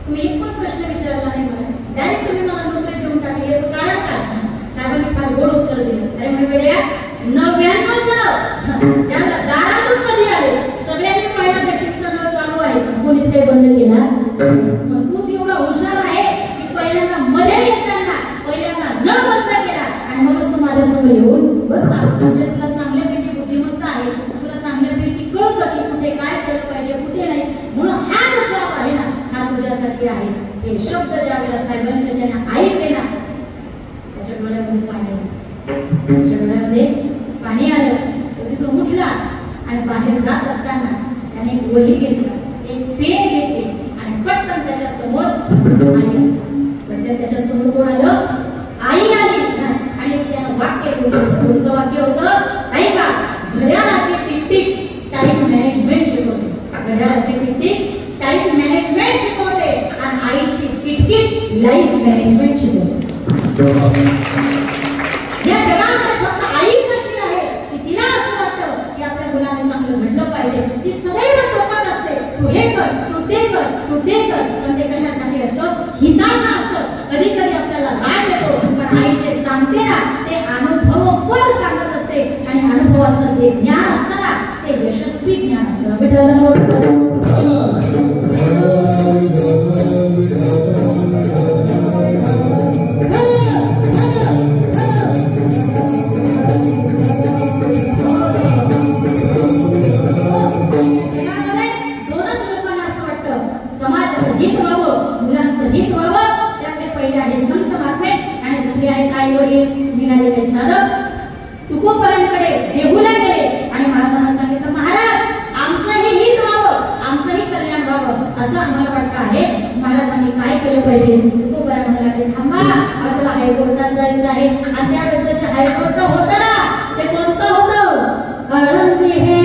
तुम्ही एक पण प्रश्न विचारला नाही मला, डायरेक्ट तुम्ही मला नोकरी देऊन टाकली, याचं कारण काय? साहेबांनी फार गोड उत्तर दिलं. अरे म्हणे बेड्या 99 जण ज्यांना दारातून कधी आले सगळ्यांनी पहिला बेसिकचा नळ चालू आहे, कोणीच काही बंद केला. पण तूच एवढा हुशार आहे की पहिल्यांदा मध्ये येताना पहिल्यांदा नळ बंद केला आणि मगच तू माझ्या समोर येऊन बसला. म्हणजे तुला चांगल्यापैकी बुद्धिमत्ता आहे, तुला चांगल्यापैकी कळतं की कुठे काय केलं पाहिजे कुठे नाही. म्हणून हा जो जॉब आहे ना हा तुझ्यासाठी आहे. हे शब्द ज्यावेळेला साहेबांचे त्यांना ऐकले ना त्याच्या डोळ्यामध्ये पाणी आलं. त्याच्या डोळ्यामध्ये पाणी आलं. तो तिथून उठला आणि बाहेर जात असताना त्याने एक वही घेतला, एक पेन घेतले आणि पटकन त्याच्या समोर आई. त्याच्या समोर कोण आलं? आई आली. आणि त्यानं वाक्य कोणतं वाक्य होतं ऐका, घड्याळाची टिकटिक टाइम मॅनेजमेंट शिकवते. घड्याळाची टिकटिक टाइम मॅनेजमेंट शिकवते आणि आईची किटकिट लाईफ मॅनेजमेंट शिकवते. या जगामध्ये फक्त आई कशी आहे की तिला असं वाटतं की आपल्या मुलाने चांगलं घडलं पाहिजे. ती सदैव टोकत असते, तू हे कर, तू ते कर, तू ते कर. पण ते कशासाठी असतं? हिताचं असतं. कधी कधी आपल्याला राग येतो, पण आईचे सांगते ना ते अनुभवावर सांगत असते आणि अनुभवाचं ते ज्ञान असतं ना ते यशस्वी ज्ञान असतं. विठ्ठल हित व्हावं, मुलांचं हित व्हावं. त्याचे पहिले आहे संत महात्मे आणि दुसरे आहेत आई वडील निघालेले साधक. तुकोबरांकडे देहूला गेले आणि महाराजांना सांगितलं महाराज आमचंही हित व्हावं, आमचंही कल्याण व्हावं असं आम्हाला वाटतं आहे. महाराजांनी काय केलं पाहिजे? तुकोबरा म्हणाले थांबा, आपल्याला हायकोर्टात जायचं आहे. आणि त्यावेळेचं जे हायकोर्ट होतं ना ते कोणतं होतं? आळंदी हे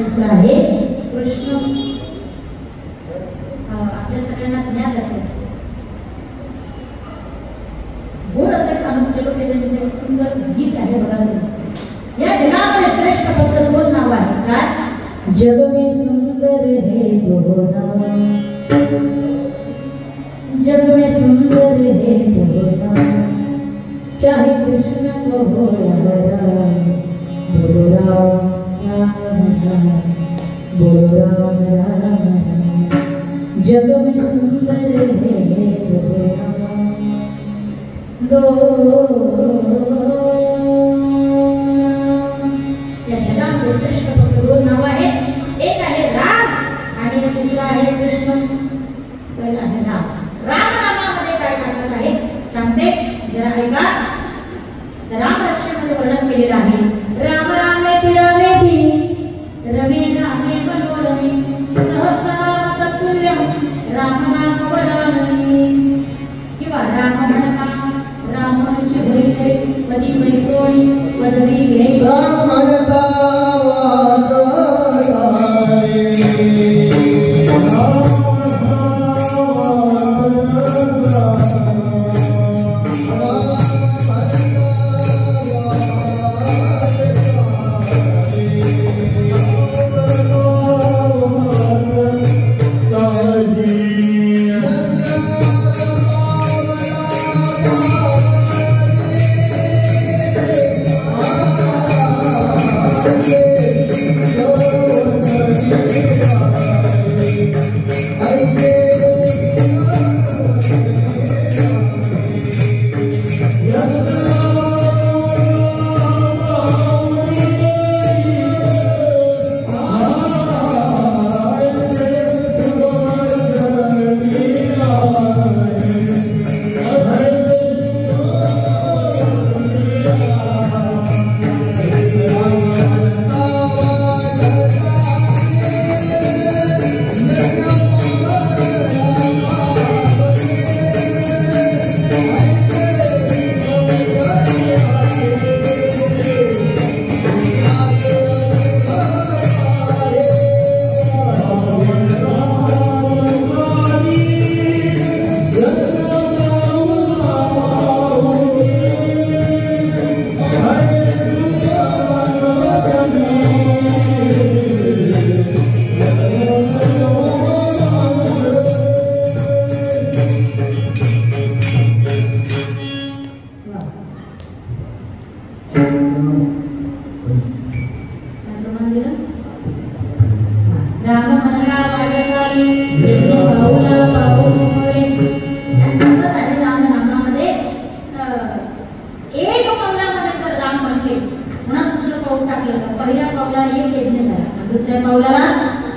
दुसरा आहे कृष्ण. आपल्या सगळ्यांना ज्ञात असेल, गोड असेल अनुपलेलं एक सुंदर गीत आहे बघा. या जगामध्ये श्रेष्ठ फक्त दोन नाव आहेत. काय? जग में सुंदर है दो नाव, जग में सुंदर है दो नाव, चाहे कृष्ण को हो या राम, बोलो राम राम राम, बोलो राम राम राम. जग में सुंदर है दो या जगामध्ये श्रेष्ठ फक्त दोन नाव आहेत. एक आहे राम आणि दुसरा आहे कृष्ण. पहिला आहे राम. राम नामामध्ये काय ताकद आहे सांगते जरा ऐका. राम रक्षणामध्ये वर्णन केलेलं आहे. राम रामेति रामेति रमे रामे मनोरमे सहस्रनाम तत्तुल्यं राम नाम वरानने. किंवा राम म्हणता रामाचे भैसे पदी मैसोळी पदवी घे. राम म्हणता पहिल्या पावलाला एक यज्ञ झाला, दुसऱ्या पावलाला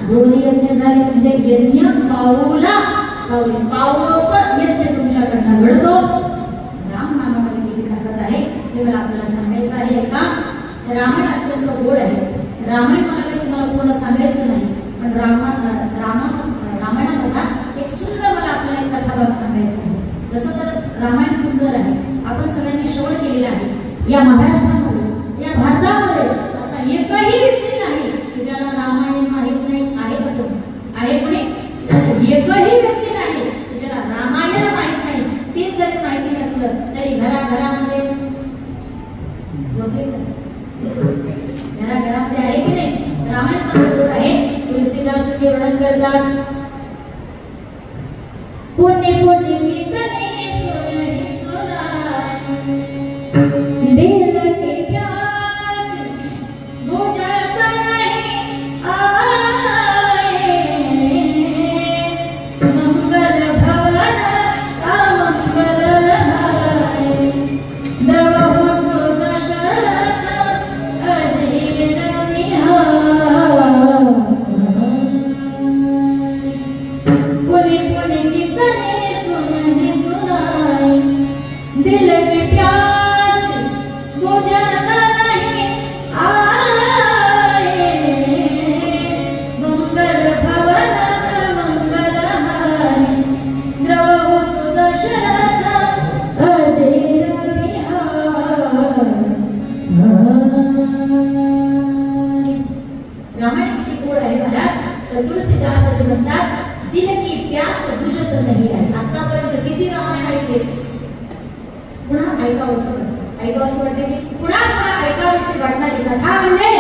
दोन यज्ञ झाले. म्हणजे यज्ञ पाऊला पाऊले पावलोपर यज्ञ तुमच्याकडनं घडतो. राम नामामध्ये किती ताकद आहे हे मला आपल्याला सांगायचं आहे. का रामायण अत्यंत गोड आहे. रामायण मला काही तुम्हाला पूर्ण सांगायचं नाही, पण रामायणामधला एक सुंदर मला आपल्याला एक कथाभाग सांगायचा आहे. जसं तर रामायण सुंदर आहे, आपण सगळ्यांनी श्रवण केलेलं आहे. या महाराष्ट्रामध्ये, या भारतामध्ये असा एकही व्यक्ती नाही की ज्याला रामायण माहित नाही. आहे का कोण? आहे कोणी? एकही व्यक्ती नाही की ज्याला रामायण माहित नाही. तीच जरी माहिती नसलं तरी घराघरामध्ये झोपले घराघरामध्ये आहे की नाही? रामायण कसं आहे? तुलसीदास वर्णन करतात. पुण्य पुण्य कीर्तने सोने सोनाई दिल के प्यास बुझता नहीं आए मंगल भवन अमंगल हाय द्रव सुत शरत अजीर निहार पुण्य पुण्य कीर्तने सोने सोनाई किती गोड आहे महाराज. तर तुलसीदास म्हणतात दिल की प्यास बुझत नाही आहे. आतापर्यंत किती रामायण ऐकले, पुन्हा ऐकावं असं वाटते की पुन्हा ऐकावीशी वाटणारी कथा म्हणजे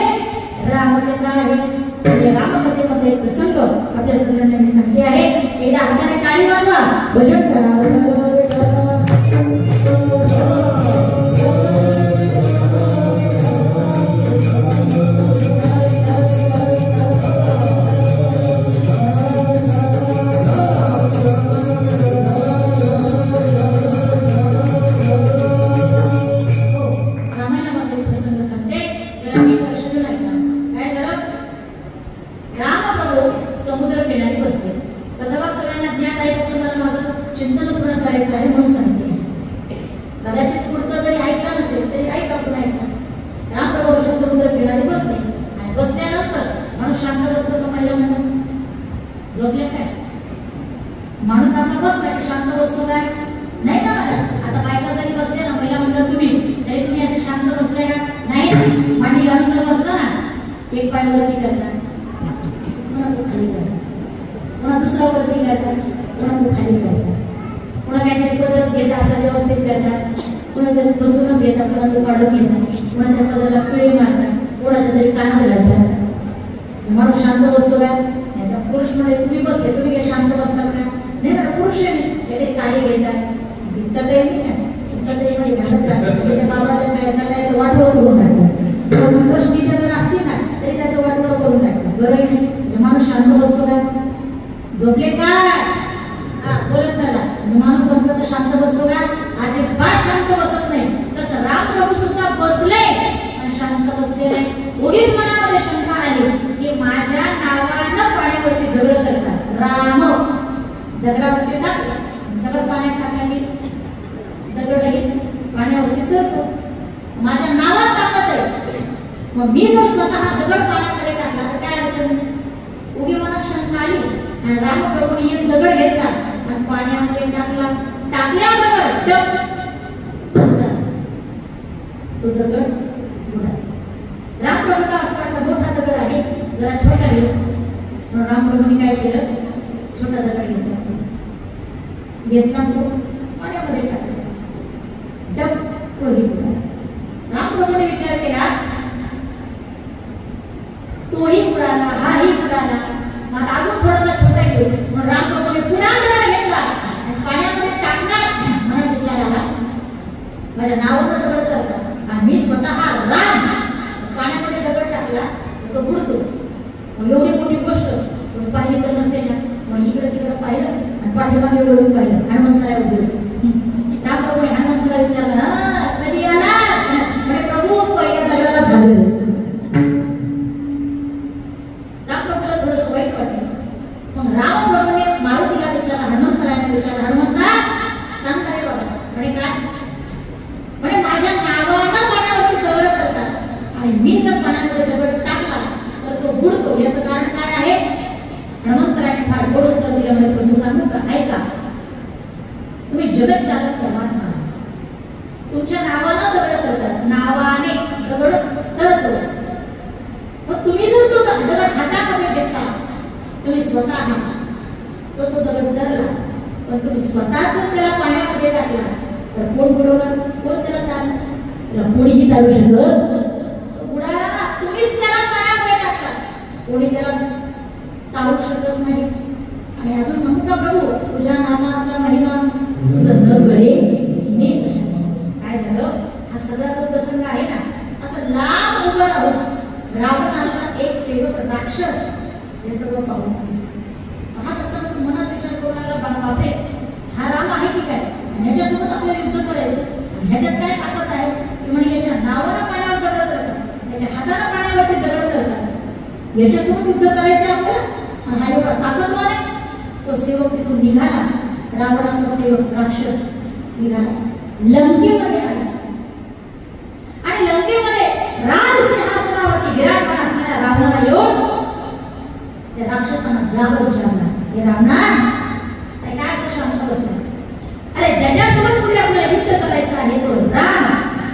रामकथा आहे. या रामकथेमध्ये एक प्रसंग आपल्या सगळ्यांना मी सांगते आहे. एकदा हाताने टाळी वाजवा, भजन करा. माणूस असा बसला की शांत बसतो काय नाही ना. आता बायका जरी बसले ना, पहिला म्हणतात तुम्ही तरी तुम्ही असे शांत बसले का नाही. मांडी घालून जर बसला ना, एक पाय वरती करतात, पुन्हा तो खाली करतात, पुन्हा दुसरा वरती करतात, पुन्हा तो खाली करतात, पुन्हा काहीतरी पदरच घेतात, असं व्यवस्थित करतात, पुन्हा ते बचूनच घेतात, पुन्हा तो काढून घेतात, पुन्हा त्या पदराला पिळे मारतात, कोणाच्या तरी कानात घालतात. माणूस शांत बसतो का नाही. पुरुष म्हणजे तुम्ही बसले, तुम्ही काय शांत बसतात का नाही ना. पुरुष आहे काळी घेतात, चटई चटईमध्ये घालत राहतात, बाबाच्या सगळ्याचं वाटोळं करून टाकतात. दृष्टीच्या जर असतील ना तरी त्याचं वाटोळं करून टाकतात. बरोबर नाही. माणूस शांत बसतो का, झोपले काय बोलत झाला. माणूस बसला तर शांत बसतो का, अजिबात शांत बसत नाही. तसं राम प्रभू सुद्धा बसले आणि शांत बसले नाही. उगीच मनामध्ये शंका आली की माझ्या नावानं पाण्यावरती दगड करतात. राम दगडावरती टाकला, दगड पाण्यात टाकला की दगडही पाण्यावरती तरतो. माझ्या नावात ताकद आहे, मग मी जर स्वतः दगड पाण्याकडे टाकला तर काय अडचण. उगी मनात शंका आली आणि रामप्रभूंनी एक दगड घेतला आणि पाण्यामध्ये टाकला. टाकल्याबरोबर तो दगड बुडाला. रामप्रभूंना असं वाटलं मोठा दगड आहे, जरा छोटा घेऊ. म्हणून रामप्रभूंनी काय केलं, छोटा दगड घेतला, तो पाण्यामध्ये टाकला. डब तोही बुडाला. रामप्रभूंनी विचार केला, तोही बुडाला, हाही बुडाला, मग अजून थोडासा छोटा घेऊ. मग रामप्रभूने पुन्हा दगड घेतला आणि पाण्यामध्ये टाकणार. मला विचार आला, माझ्या नावाचं दगड करतात आणि मी स्वतः राम पाण्यामध्ये दगड टाकला, तो बुडतो. मग एवढी मोठी गोष्ट पाहिली तर नसेल ना. मग इकडे तिकडे पाहिलं आणि पाठीमागे एवढं पाहिलं, हनुमंतराय उभे. रामप्रभूने हनुमंतला विचारलं, कधी आला. म्हणजे प्रभू पहिल्या दगडाला झालं. रामप्रभूला थोडंसं वाईट वाटलं. मग रामप्रभूने मारुतीला विचारला, हनुमंतरायने विचारलं, हनुमंता सांग काय बाबा. म्हणजे काय, म्हणजे माझ्या नावानं पाण्यावरती दगड करतात आणि मी जर पाण्यामध्ये दगड टाकला तर तो बुडतो. याचं कारण काय आहे. हनुमंतरायने फार गोड उत्तर दिलं. म्हणजे प्रभू सांगू का, ऐका, तुम्ही जगत चालक परमात्मा, तुमच्या नावानं दगड करतात, नावाने दगड करतो. मग तुम्ही जर तो दगड हातामध्ये घेतला, तुम्ही स्वतः तो दगड धरला, पण तुम्ही स्वतः जर त्याला पाण्यामध्ये टाकला तर कोण बुडवणार, कोण त्याला तारणार. कोणीही तारू शकत बुडाला ना, तुम्हीच त्याला पाण्यामध्ये टाकला, कोणी त्याला तारू शकत नाही. आणि अजून सांगू का प्रभू, तुझ्या नामाचा महिमा तुझं दगडे मी काय झालं. हा सगळा जो प्रसंग आहे ना, असं लांब उभं राहून रावणाचा एक सेवक राक्षस हे सगळं पाहून पाहत असताना मनात विचार करू लागला, बापरे हा राम आहे की काय, ह्याच्यासोबत आपल्याला युद्ध करायचं. ह्याच्यात काय ताकद आहे की म्हणजे याच्या नावानं पाण्यावर दगड करतात, याच्या हातानं पाण्यावरती दगड करतात, याच्यासोबत युद्ध करायचं आपल्याला. हा एवढा ताकदवान आहे. तो सेवक तिथून निघाला, रावणाचा सेवक राक्षस निघाला, लंकेमध्ये आला आणि लंकेमध्ये राजसिंहासनावरती विराजमान असणाऱ्या रावणाला येऊन त्या राक्षसांना जाब विचारला, हे रावणा काय असं शांत बसला. अरे ज्याच्यासोबत पुढे आपल्याला युद्ध करायचं आहे तो राम,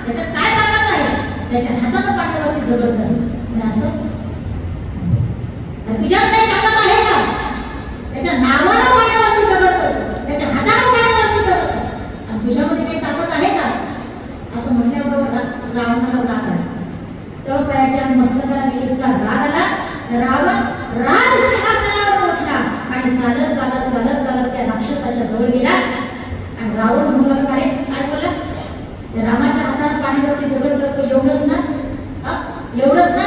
त्याच्यात काय ताकद आहे, त्याच्या हातानं पाण्यावरती दगड धरला. असं तुझ्यात काही ताकद आहे का? त्याच्या नावानं पाण्यावरती दगड पडतो, त्याच्या हातानं पाण्यावरती दगड पडतो, आणि तुझ्यामध्ये काही ताकद आहे का? असं म्हटल्याबरोबर रावणाला राग आला. तळपायाच्या मस्तकाला इतका राग आला, रावण राजसिंहासनावर उठला आणि चालत चालत चालत चालत त्या राक्षसाच्या जवळ गेला. आणि रावण म्हणू लागला, अरे काय बोलला? रामाच्या हाताने पाण्यावरती दगड करतो, एवढंच ना? एवढंच ना?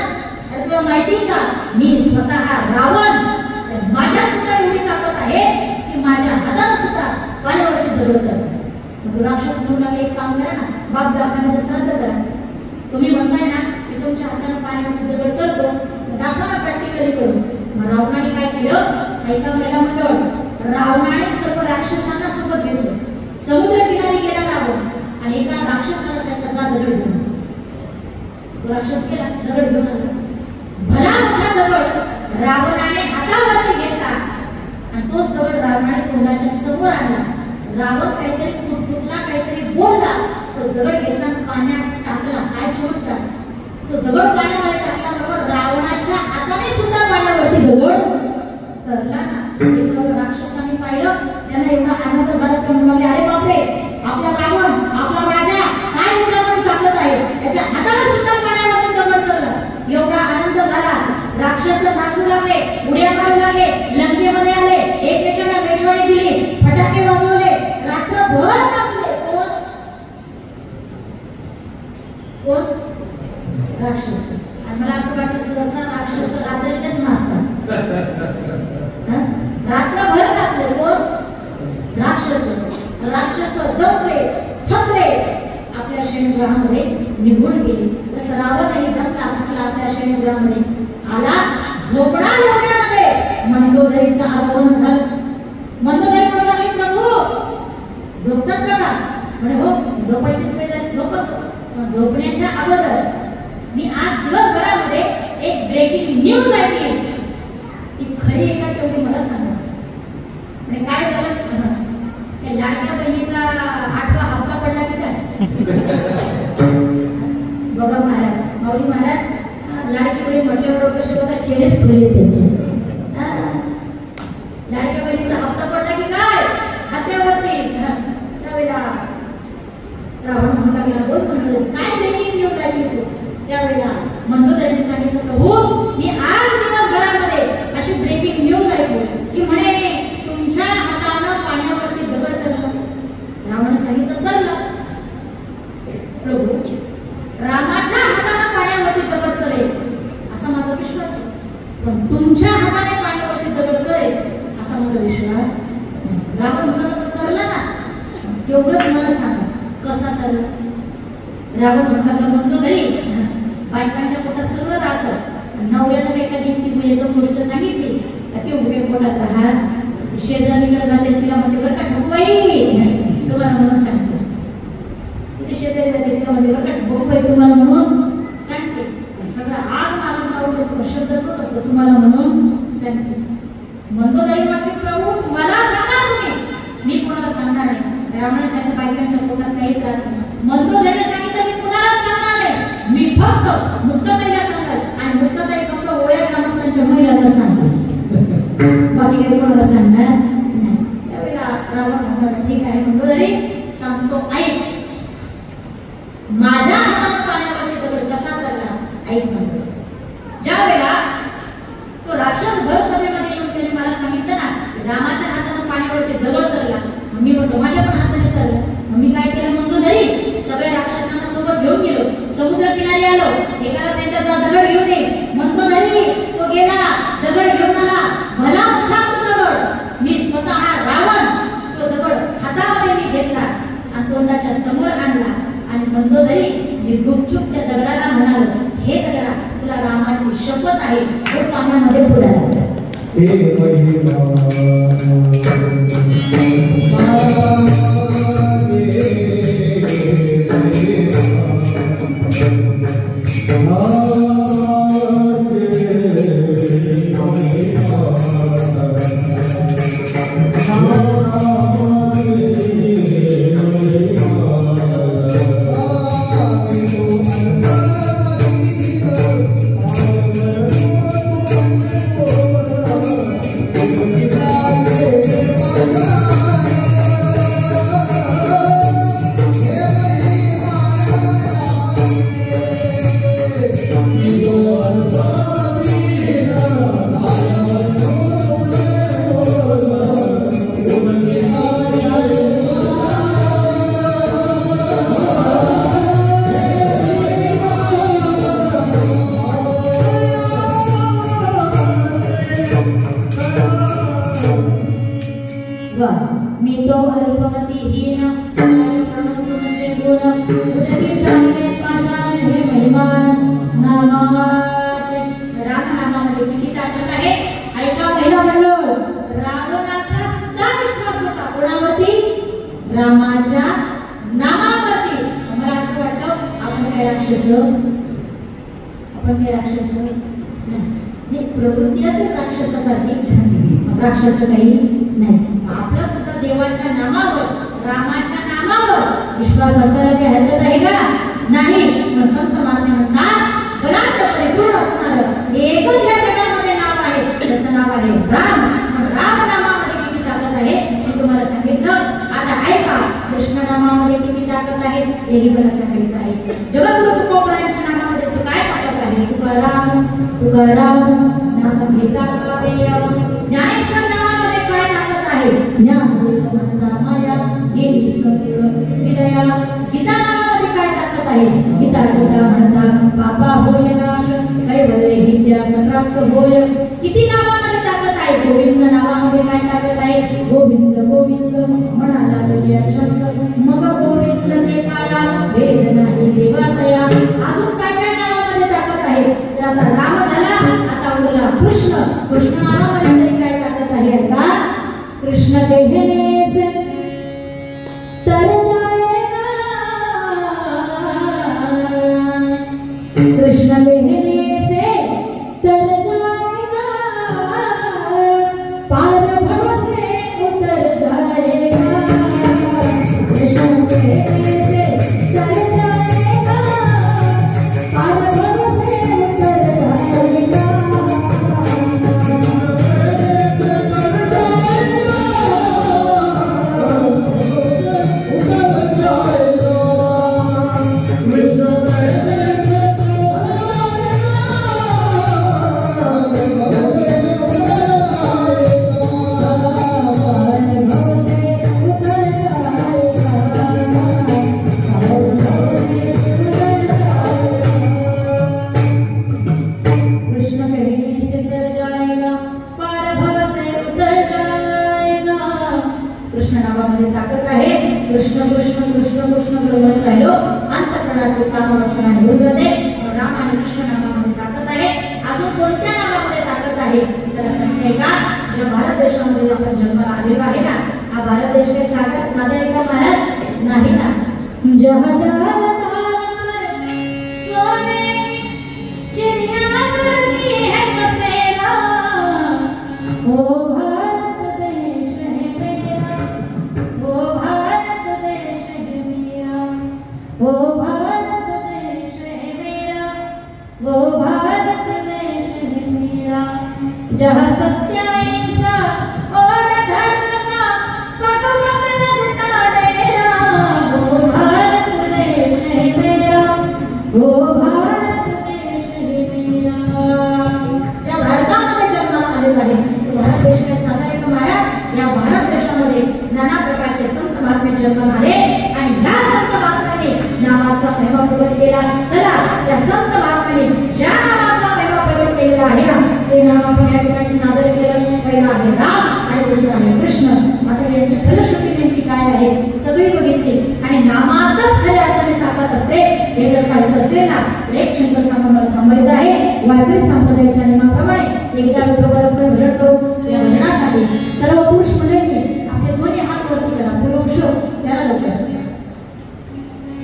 तर तुला माहिती का, मी स्वतः रावण, माझ्यात सुद्धा एवढी ताकद आहे की माझ्या हाताने सुद्धा पाण्यावरती दगड करतो. तो राक्षस म्हणू लागला, एक काम करा ना, बाप दाखवण्यामध्ये श्राद्ध करा. तुम्ही म्हणताय ना की तुमच्या हाताने पाण्यावरती दगड करतो, दाखवा ना प्रॅक्टिकली करून. मग रावणाने काय केलं? ऐका पहिला मंडळ, रावणाने सर्व राक्षसांना सोबत घेतलं, समुद्र किनारी गेला रावण आणि एका राक्षसाला सांगितलं, जा दगड घेऊन. तो राक्षस गेला, दगड घेऊन आला. भला मोठा दगड रावणाने हातावरती घेतला आणि तोच दगड रावणाने तोंडाच्या समोर आणला. रावण काहीतरी कुटकुटला, काहीतरी बोलला, तो दगड घेतला पाण्यात टाकला. काय चमत्कार! तो दगड पाण्यामध्ये टाकल्याबरोबर रावणाच्या हाताने सुद्धा पाण्यावरती दगड तरला ना. हे सर्व राक्षसांनी पाहिलं, त्यांना एवढा आनंद झाला की म्हणाले, अरे बापरे, आपला रावण, आपला राजा, काय याच्यामध्ये ताकद आहे, त्याच्या हाताने सुद्धा पाण्यावरती दगड तरला. एवढा आनंद झाला. राक्षस नाचू लागले, उड्या मारू लागले, लंकेमध्ये आले, एकमेकांना मेजवानी दिली, फटाके वाजवले, रात्रभर नाचले. कोण? कोण? राक्षस. आणि मला असं वाटतं सहसा राक्षस रात्रीचेच नाचतात. रात्रभर नाचले. कोण? राक्षस. राक्षस दमले, थकले, आपल्या शयनगृहामध्ये निघून गेले. तसं रावणही दमला, थकला, आपल्या शयनगृहामध्ये आला. झोपणार एवढ्यामध्ये मंदोदरीचं आगमन झालं. मंदोदरी म्हणू लागली, प्रभू झोपतात का? म्हणे हो, झोपायचीच वेळ झाली, झोपच. पण झोपण्याच्या अगोदर मी आज दिवसभरामध्ये एक ब्रेकिंग न्यूज ऐकली, ती खरी आहे का तेवढी मला सांगा. म्हणजे काय झालं? त्या लाडक्या बहिणीचा 8वा हप्ता पडला की काय? बघा महाराज, माऊली महाराज, लाडकी बहीण म्हटल्याबरोबर कसे बघा चेहरेच खुले त्यांचे. लाडक्या बहिणीचा हप्ता पडला की काय खात्यावरती. त्यावेळेला रावण म्हणू लागला, बोल म्हणतो, काय ब्रेकिंग न्यूज ऐकली तू? त्यावेळेला म्हणतो त्यांनी सांगितलं, प्रभू मी आज दिवसभरामध्ये अशी ब्रेकिंग न्यूज ऐकली की म्हणे तुमच्या हातानं पाण्यावरती दगड तरलं. रावण सांगितलं, तरलं. प्रभू रामाच्या हातानं पाण्यावरती दगड करेल असा माझा विश्वास आहे, पण तुमच्या हाताने पाण्यावरती दगड करेल असा माझा विश्वास नाही. रावण म्हणाला, तरला ना, तेवढंच मला सांगा कसा तरला. रावण म्हणाला, म्हणतो घरी बायकांच्या पोटात सगळं राहतं, नवऱ्यानं एखादी ती एकदम गोष्ट सांगितली ती उभे पोटात राहणार, शेजारीकडे जाते तिला म्हणते, बरं का ठोकबाई तुम्हाला म्हणून सांगते, तुझे शेजारी जाते तिला म्हणते, बरं का ठोकबाई तुम्हाला म्हणून सांगते. सगळं आग मारून लावून शब्द तो कसं तुम्हाला म्हणून सांगते. म्हणतो तरी म्हटले, प्रभू मला सांगा तुम्ही, मी कोणाला सांगणार नाही. रावणासाठी बायकांच्या पोटात काहीच राहत नाही. म्हणतो तरी सांगितलं, मी कोणाला सांगणार नाही, मी फक्त मुक्ताताईला सांगाल आणि मुक्ताताई फक्त ओळ्या ग्रामस्थांच्या महिलांना सांगते, बाकी काही कोणाला सांगणार नाही. त्यावेळेला रावण म्हणाला, ठीक आहे, म्हणतो तरी सांगतो, ऐक. माझ्या हाताने पाण्यावरती दगड कसा करला ऐक. म्हणतो ज्या वेळेला तो राक्षस भर सभेमध्ये येऊन त्याने मला सांगितलं ना, रामाच्या हाताने पाण्यावरती दगड करला, मी म्हणतो माझ्या पण हाताने करलं. मी काय केलं? म्हणतो तरी सगळ्या राक्षसांना सोबत घेऊन गेलो, समुद्र किनारी आलो, एकाला सांगितलं दगड घेऊन ये. म्हणतो तरी तो गेला, दगड घेऊन आला. भला मोठा तो दगड, मी स्वतः रावण तो दगड हातामध्ये मी घेतला आणि तोंडाच्या समोर आणला आणि म्हणतो तरी मी गुपचूप त्या दगडाला म्हणालो, हे दगडा तुला रामाची शपथ आहे, तो पाण्यामध्ये बुडाला. Oh मी तो अल्पमती हीन प्रणव तुमचे गुण उदकी प्राणिके पाषाण हे महिमान नामाचे राम नामामध्ये किती ताकद आहे ऐका पहिला मंडळ रावणाचा सुद्धा विश्वास होता कोणावरती रामाच्या नामावरती मला असं वाटतं आपण काय राक्षस नाही प्रवृत्ती असेल राक्षसासारखी राक्षस काही नाही आपला सुद्धा देवाच्या नामावर रामाच्या नामावर विश्वास असायला काही हरकत आहे का नाही संत महात्मे म्हणतात गणांत परिपूर्ण असणार एकच या जगामध्ये नाव आहे त्याचं नाव आहे राम राम नामामध्ये किती ताकद आहे मी तुम्हाला सांगितलं आता ऐका कृष्ण नामामध्ये किती ताकद आहे हेही मला सांगायचं आहे जगद्गुरु तुकोबरायांच्या नामामध्ये तू काय ताकद आहे तुकाराम नाम घेता का बेयाव ज्ञानेश्वर नामामध्ये काय ताकद आहे ज्ञानदेव म्हणता माया गेली सत्य विदया गीता नामामध्ये काय ताकद आहे गीता म्हणता पापा होय नाश कैवल्य विद्या संप्राप्त होय किती नामामध्ये ताकद आहे गोविंद नामामध्ये काय ताकद आहे गोविंद गोविंद म्हणाला गया छंद मग गोविंद ते काया वेद नाही देवातया अजून काय काय नामामध्ये ताकद आहे तर आता राम झाला आता उरला कृष्ण नामामध्ये तरी काय ताकद आहे का कृष्ण कहने से तर जाएगा कृष्ण कहने से तर जाएगा पार भव से उतर जाएगा कृष्ण कहने से तर जाएगा पार भव से उतर जाएगा जहाँ सत्य अहिंसा और धर्म का पग पग लगता डेरा वो भारत देश है मेरा वो भारत देश है मेरा ज्या भारतामध्ये जन्माला आले आहे तो भारत देश में सामायिक हमारा या भारत देशामध्ये नाना प्रकारचे संत महात्मे जन्माला आले आणि ह्या संत महात्म्यांनी नामाचा महिमा प्रकट केला चला त्या संत महात्म्यांनी ज्या नामाचा महिमा प्रकट केलेला आहे ना ते नाम आपण या ठिकाणी सादर केलं पहिला आहे राम आणि दुसरा आहे कृष्ण आता यांची फलश्रुती नेमकी काय आहे सगळी बघितली आणि नामातच खऱ्या अर्थाने ताकद असते हे जर पाहायचं असेल ना एक क्षण समोर थांबायचं आहे वारकरी संप्रदायाच्या नियमाप्रमाणे एकदा विठोबाला भजन करू या भजनासाठी सर्व पुरुष मंडळींनी आपले दोन्ही हात वरती करा पुरुष त्याला लवकर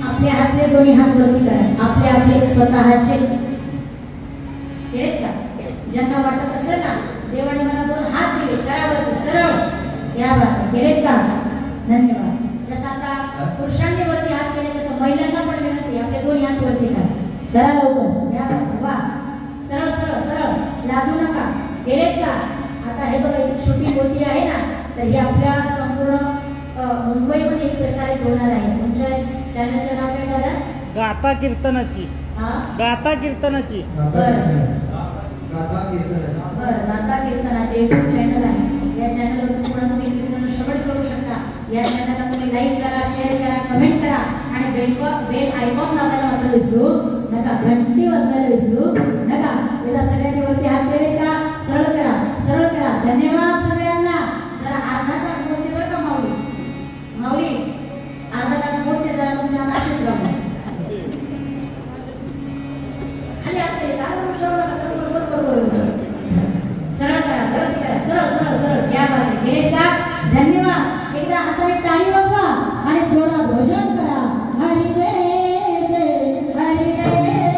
आपले हातले दोन्ही हात वरती करा आपले आपले स्वतःचे का ज्यांना वाटत असेल ना देवाने मला दोन हात दिले करावरती सरळ या बात केलेत का धन्यवाद जसाचा पुरुषांनी वरती हात केले तसं महिलांना पण विनंती आपले दोन्ही हात वरती करा लवकर या बात वा सरळ सरळ सरळ लाजू नका केलेत का आता हे बघा एक छोटी मोती आहे ना तर ही आपल्या संपूर्ण मुंबईमध्ये प्रसारित होणार आहे. तुमच्या चॅनलचं नाव काय दादा? गाथा कीर्तनाची. गाथा कीर्तनाची. गाथा कीर्तनाचे चॅनल आहे. या चॅनलवर तुम्ही कीर्तन श्रवण करू शकता. या चॅनलला तुम्ही लाईक करा, शेअर करा, कमेंट करा आणि बेल आयकॉन दाबायला मात्र विसरू नका. घंटी वाजवायला विसरू नका. एकदा सगळ्यांनी वरती हात केले का? सरळ करा, सरळ करा. धन्यवाद सगळ्यांना. जरा अर्धा तास बसते बरं का माऊली. माऊली अर्धा तास बसते, जरा तुमच्या नाचेच राहू. खाली हात केले का? सरळ करा, वरती करा, सरळ सरळ सरळ. या बाजूने गेले का? धन्यवाद. एकदा हाताने टाळी वाजवा आणि जोरात भजन करा. हरी जय जय, हरी जय जय.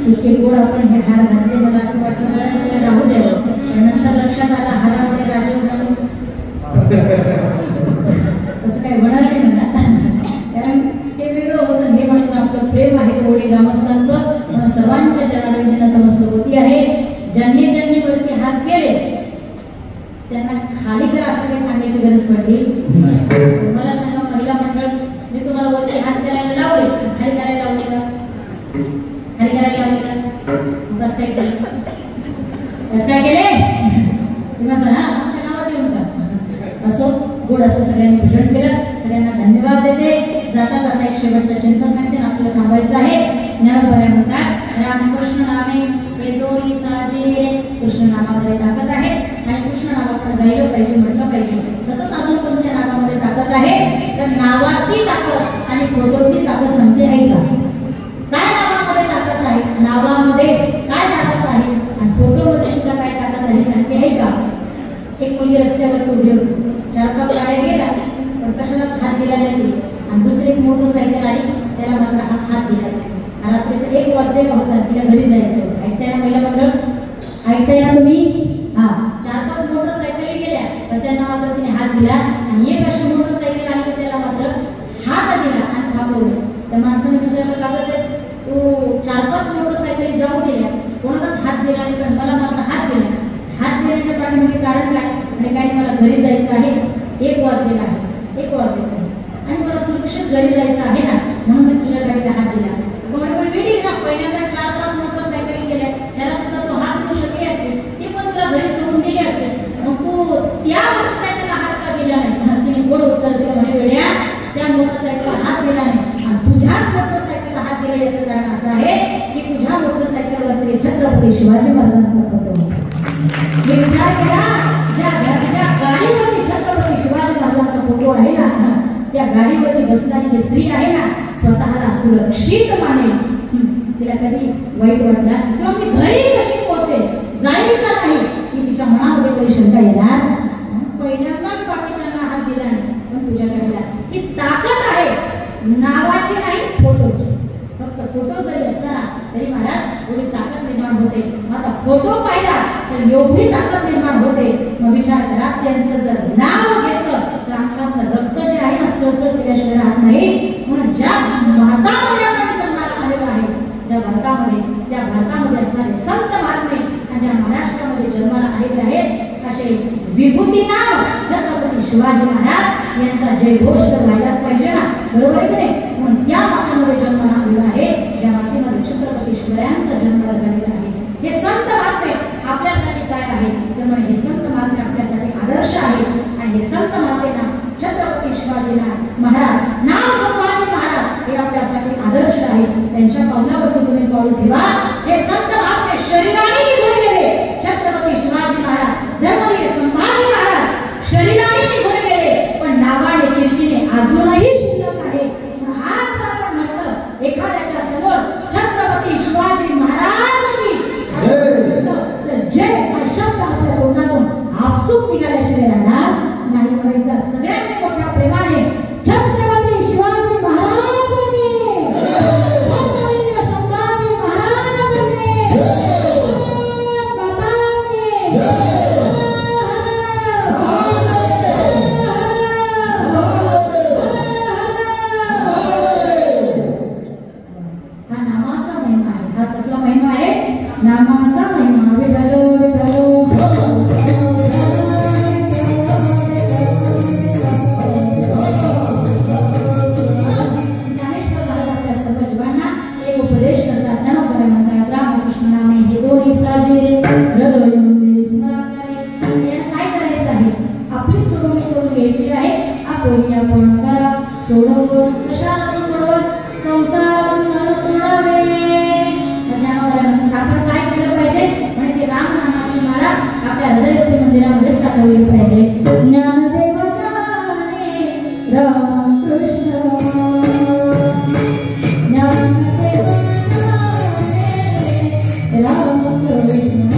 इतके गोड आपण हे हार घातले, मला असं वाटतं बऱ्याच वेळ राहू द्यावं, पण नंतर लक्षात आला हारामध्ये राजीव घालून तसं काय होणार नाही म्हणा, कारण ते वेगळं होतं. हे मात्र आपलं प्रेम आहे गवळी ग्रामस्थांचं, म्हणून सर्वांच्या चरणांमध्ये नतमस्तक होती आहे. ज्यांनी ज्यांनी वरती हात केले त्यांना खाली करा असं काही सांगायची गरज पडली. मला सांगा, महिला मंडळ मी तुम्हाला वरती हात करायला लावले, खाली करायला लावले का? खाली करायला लावले का? कसं काय केलं? कसं काय केले? तेव्हा सांगा आमच्या नावात येऊन का? असं गोड असं सगळ्यांनी भजन केलं. सगळ्यांना धन्यवाद देते. जाता जाता एक शेवटचं चिंतन सांगते, आपल्याला थांबायचं आहे. ज्ञानोबराय म्हणतात, रामकृष्ण नामे हे दोन्ही साजे. कृष्ण नामामध्ये ताकद आहे आणि कृष्ण नावाकडे गायलं पाहिजे, म्हटलं पाहिजे. तसंच अजून कोणत्या नावामध्ये ताकद आहे? तर नावातली ताकद आणि फोटोतली ताकद सांगते आहे का? काय नावामध्ये ताकद आहे, नावामध्ये काय ताकद आहे आणि फोटोमध्ये सुद्धा काय ताकद आहे सांगते आहे का? एक मुलगी रस्त्यावर उभी होती, 4-5 गाड्या गेल्या पण कशालाच हात दिला नाही, आणि दुसरी एक मोटरसायकल आली, त्याला मात्र हात दिला. रात्रीचं 1 वाजलेला होता, तिला घरी जायचं होतं. ऐकताय ना महिला मंडळ? ऐकताय ना तुम्ही? हा, 4-5 मोटरसायकली गेल्या पण त्यांना मात्र तिने हात दिला, आणि एक अशी मोटरसायकल आली तर त्याला मात्र हात दिला आणि थांबवलं. त्या माणसाने विचारलं, लागत तू 4-5 मोटरसायकली जाऊ दिल्या, कोणालाच हात दिला नाही पण मला मात्र हात दिला. हात देण्याच्या पाठीमागे कारण काय? म्हणजे काय, मला घरी जायचं आहे, 1 वाजलेला आहे, 1 वाजलेला आहे आणि मला सुरक्षित घरी जायचं आहे ना, म्हणून मी तुझ्या गाडीला हात दिला. पण वेडी ना, पहिल्यांदा 4-5 मोटरसायकली गेल्या, त्याला सुद्धा तू हात देऊ शकली असते, ती पण तुला घरी सोडून दिली असते, मग तू त्या मोटरसायकलला हात का दिला नाही? तिने गोड उत्तर दिलं, म्हणे वेड्या, त्या मोटरसायकलला हात दिला नाही आणि तुझ्याच मोटरसायकलला हात दिला. याचं कारण असं आहे की तुझ्या मोटरसायकलवरती छत्रपती शिवाजी महाराजांचा फोटो. विचार केला, ज्या गाडीवरती छत्रपती शिवाजी महाराजांचा फोटो आहे ना, त्या गाडीवरती बसणारी जी स्त्री आहे ना, स्वतःला सुरक्षित मानेल, तिला कधी वाईट वाटणार किंवा मी घरी कशी पोहोचेल, जाईल का नाही, की तिच्या मनामध्ये कधी शंका येणार. पहिल्यांदा मी बाकीच्यांना हात दिला नाही पण तुझ्या गाडीला. ही ताकद आहे, नावाची नाही, फोटोची. फक्त फोटो जरी असताना तरी महाराज एवढी ताकद निर्माण होते. आता फोटो पाहिला तर एवढी ताकद निर्माण होते. मग विचार करा, त्यांचं जर नाव घेतलं तर अंगातलं रक्त जे आहे ना, सळसळ केल्याशिवाय राहत नाही. म्हणून ज्या भारतामध्ये आपण जन्माला आलेलो आहे, ज्या भारतामध्ये, त्या भारतामध्ये असणारे संत महात्मे आणि ज्या महाराष्ट्रामध्ये जन्माला आलेले आहेत, असे विभूती नाव छत्रपती शिवाजी महाराज यांचा जयघोष तर व्हायलाच पाहिजे ना, बरोबर आहे की नाही? म्हणून त्या मातीमध्ये जन्माला आलेला आहे, ज्या मातीमध्ये छत्रपती शिवरायांचा जन्माला झालेला आहे. हे संत महात्मे आपल्यासाठी काय आहे तर म्हणजे हे संत महात्मे आपल्यासाठी आदर्श आहे. आणि हे संत महात्मेना छत्रपती शिवाजी महाराज, नाव संभाजी महाराज, हे आपल्यासाठी आदर्श आहे. त्यांच्या पावलावरती तुम्ही पाऊल ठेवा. हे संत महात्मे शरीराने निघून गेले, छत्रपती शिवाजी महाराज, धर्मवीर संभाजी महाराज शरीराने निघून गेले, पण नावाने कीर्तीने अजूनही शिल्लक आहे. आज आपण म्हटलं एखाद्याच्या समोर छत्रपती शिवाजी महाराज की तर जय हा शब्द आपल्या तोंडातून आपसूक निघाल्याशिवाय राहणार नाही. म्हणून एकदा सगळ्यांनी मोठ्या प्रेमाने छत्रपती शिवाजी महाराज की, धर्मवीर संभाजी महाराज की, माता की, हा नामाचा महिमा आहे. हा कसला महिमा आहे? नामाचा महिमा. विठ्ठल विठ्ठल ज्ञानेश्वर महाराज आपल्या सर्व जीवांना एक उपदेश करतात. ज्ञानोबराय म्हणतात, रामकृष्ण नामे हे दोन्ही साजे, हृदय स्मरण करे. याला काय करायचं आहे? आपली सोडवणी करून घ्यायची आहे. आपण करा सोडवून. कशाला सोडवून? संसार तोडावे. आपण काय केलं पाहिजे? म्हणजे ते राम नामाची माळा आपल्या हृदय मंदिरामध्ये साठवली पाहिजे. ज्ञानदेव ज्ञाने रामकृष्ण, ज्ञानदेव ज्ञाने रामकृष्ण.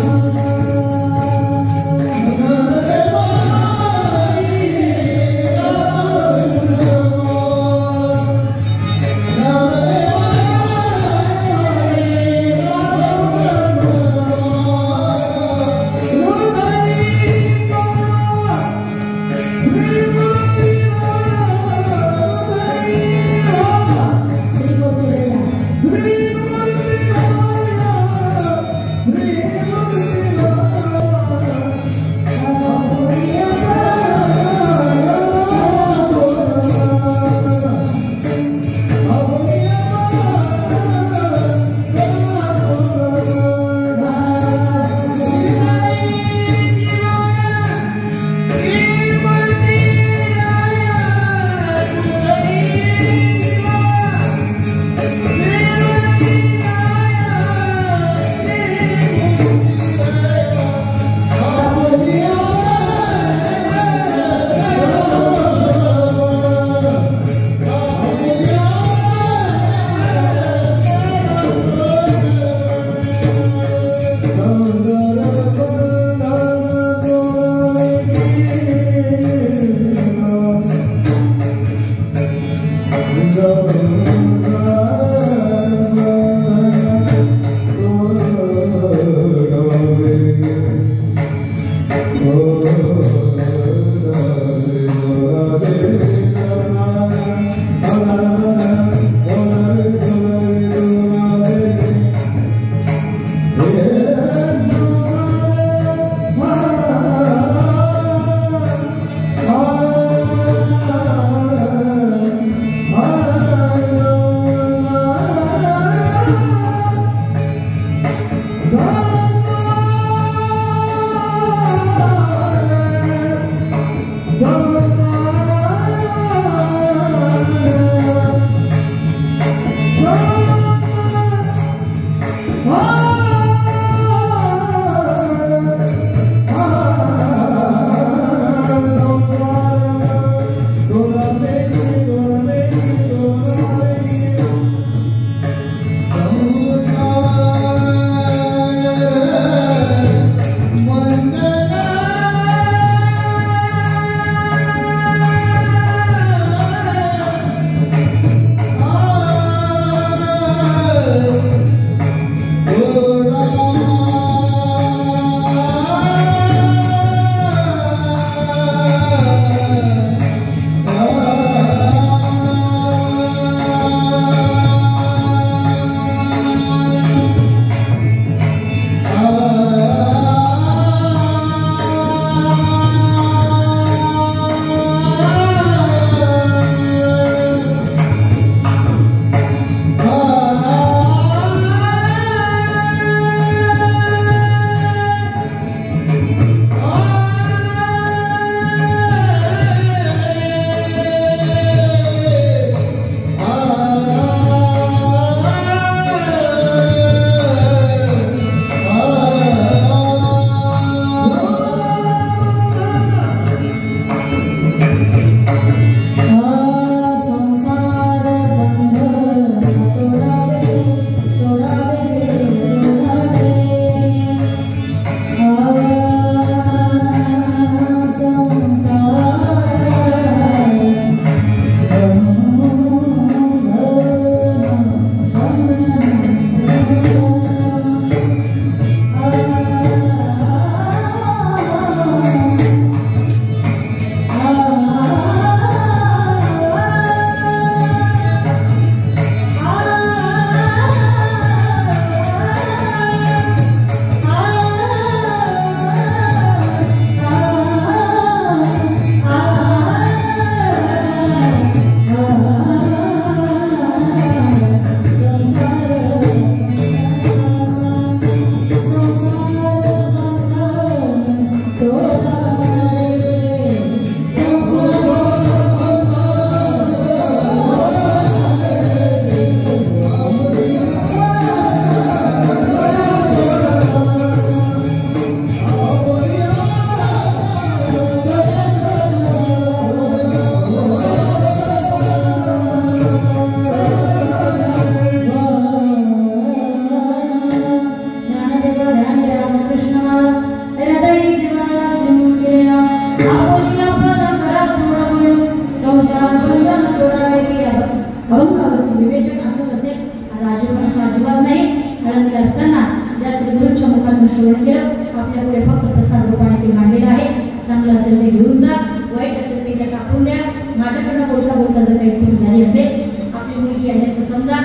श्रवण केलं आपल्या पुढे फक्त प्रसाद रूपाने ते मांडलेलं आहे. चांगलं असेल ते घेऊन जा, वाईट असेल ते त्या टाकून द्या. माझ्याकडनं बोलता बोलता जर काही चूक झाली असेल आपली मुलगी आहे असं समजा.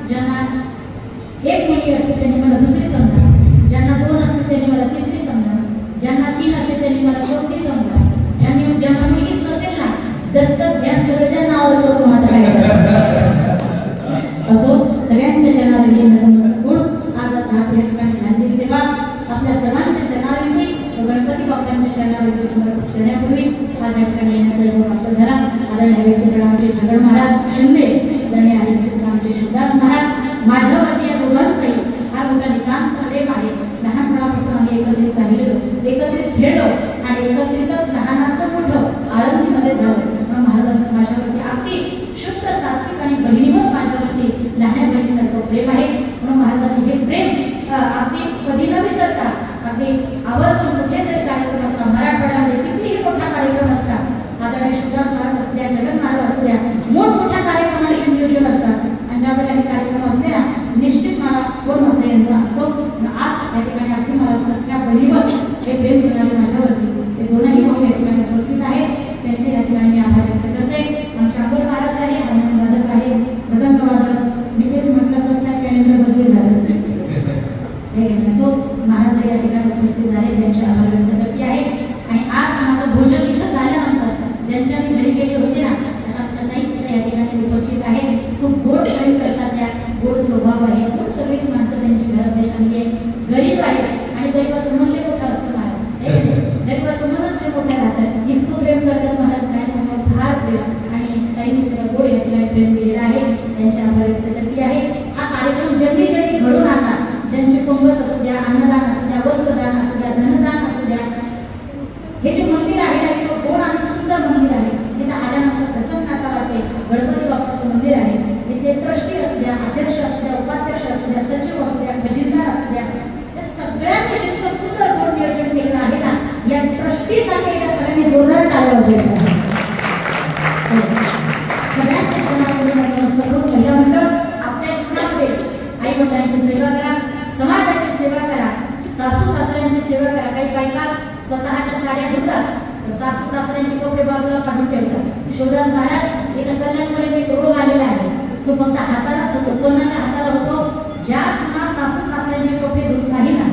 ज्यांना एक मुलगी असते त्यांनी मला दुसरी समजा, ज्यांना 2 असते त्यांनी मला तिसरी समजा, ज्यांना 3 असते त्यांनी मला चौथी समजा. ज्यांना मुलगीच नसेल ना दत्तक घ्या, सगळ्यांच्या नावावर करून असो. सगळ्यांच्या चरणावरती नतमस्तक होऊन आज आपल्या ठिकाणी झालेली सेवा आपल्या सर्वांच्या चरणावरती गणपती बाप्पांच्या चरणावरती समर्पित करण्यापूर्वी आज या ठिकाणी येण्याचा योग प्राप्त झाला. आदरणीय व्यक्तीप्रणामचे झगड महाराज शिंदे, आदरणीय व्यक्तीप्रणामचे शिवदास महाराज, माझ्यावरती या दोघांचाही हा मोठा नितांत प्रेम आहे. लहानपणापासून आम्ही एकत्रित राहिलो, एकत्रित खेळलो आणि एकत्रितच लहानाचं मोठं आळंदीमध्ये झालं. महाराजांचं माझ्यावरती अगदी शुद्ध सात्विक आणि बहिणीवर माझ्यावरती लहान बहिणीसारखं प्रेम आहे. म्हणून महाराजांनी हे प्रेम अगदी कधी न विसरता अगदी आवर्जून कुठे जरी कार्यक्रम असला, मराठवाड्यामध्ये कितीही मोठा कार्यक्रम असला, आदरणीय शिवदास महाराज असू द्या, जगन महाराज असू द्या, मोठमोठ्या कार्यक्रमांचे नियोजन असतात आणि ज्यावेळेला हे कार्यक्रम असले ना निश्चित मला कोण मात्र यांचा असतो. आज या ठिकाणी अगदी मला सगळ्या बहिणीवर हे प्रेम करणारे माझ्यावरती ते दोनही भाऊ या ठिकाणी उपस्थित आहेत. त्यांचे या ठिकाणी मी आभार व्यक्त करते. आमचे अकोल महाराज आहे, आनंद वादक आहे, मृदंग वादक, मी तेच म्हटलं तसं कॅलेंडर बदली झालं सो महाराज या ठिकाणी उपस्थित झाले, त्यांचे आभार व्यक्त करते आहे. आणि आज माझं भोजन इथं झाल्यानंतर ज्यांच्या मी घरी गेले होते ना अशा आमच्या ताई सुद्धा या ठिकाणी उपस्थित आहेत. खूप गोड प्रेम करतात, त्या गोड स्वभाव आहे. खूप सगळीच माणसं त्यांची घरात चांगली आहे, गरीब आहे आणि गरीबाचं मन लय मोठं असतं महाराज, गरीबाचं मनच लय मोठं राहतं. इतकं प्रेम करतात महाराज काय सांगायचं, फार प्रेम. आणि ताईंनी सुद्धा गोड या ठिकाणी प्रेम केलेलं आहे, त्यांचे आभार व्यक्त करते आहे. हा कार्यक्रम जल्दी जल्दी घडून आणला. ज्यांची पंगत असू द्या, अन्नदान असू द्या, वस्त्रदान असू द्या, धनदान असू द्या, हे जे मंदिर आहे ना तो गोड आणि सुंदर मंदिर आहे. तिथे आल्यानंतर प्रसन्नता वाटते. गणपती बाप्पाचं मंदिर आहे. इथले ट्रस्टी असू द्या, अध्यक्ष असू द्या, उपाध्यक्ष असू द्या, सचिव असू द्या, खजिनदार असू द्या, या सगळ्यांनी जितकं सुंदर गोड नियोजन केलेलं आहे ना, या ट्रस्टीसाठी या सगळ्यांनी जोरदार टाळ्या वाजवायच्या. सगळ्यांच्या जीवनामध्ये नतमस्तक होऊन पहिलं म्हणलं आपल्या जीवनामध्ये आई वडिलांची सेवा करा, समाजाची सेवा करा, सासू सासऱ्यांची सेवा करा. काही बायका स्वतःच्या साड्या धुतात, सासू सासऱ्यांचे कपडे बाजूला काढून ठेवतात. शिवदास महाराज इथं कल्याणमध्ये एक रोग आलेला आहे, तो फक्त हातालाच होतो. कोणाच्या हाताला होतो? ज्या सुद्धा सासू सासऱ्यांचे कपडे धुत नाही ना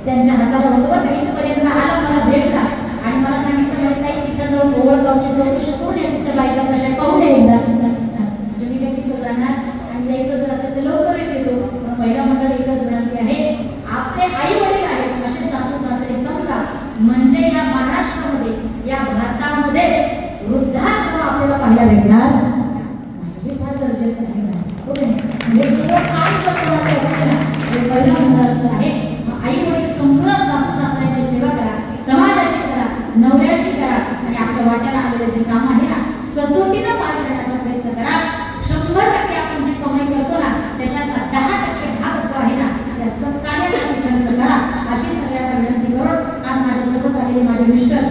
त्यांच्या हाताला होतो. इथपर्यंत आला, मला भेटला आणि मला सांगितलं म्हणजे ताई तिथं जाऊन गोवळगावची चौकशी करून या तिथल्या बायका कशा पाहून एकदा. म्हणजे मी काही तिथं जाणार आणि यायचं जर असेल तर लवकरच येतो. पहिला मंडळ एकच विनंती आहे, आपले आई वडील आहेत असे सासू सासरे समजा, म्हणजे या महाराष्ट्रामध्ये या भारतामध्ये वृद्धाश्रम आपल्याला पाहायला भेटणार हे फार गरजेचं आहे. हे सगळं काय करतो हे पहिला मंडळाचं आहे. आई वडील संपूर्ण सासू सासऱ्यांची सेवा करा, समाजाची करा, नवऱ्याची करा आणि आपल्या वाट्याला आलेलं जे काम आहे ना सचोटीनं पार करण्याचा प्रयत्न करा. 100% आपण जी कमाई करतो ना त्याच्यातला 10% भाग जो आहे ना त्या सत्कार्यासाठी खर्च करा, अशी सगळ्यांना विनंती करून आज माझ्यासोबत आलेले माझे मिस्टर,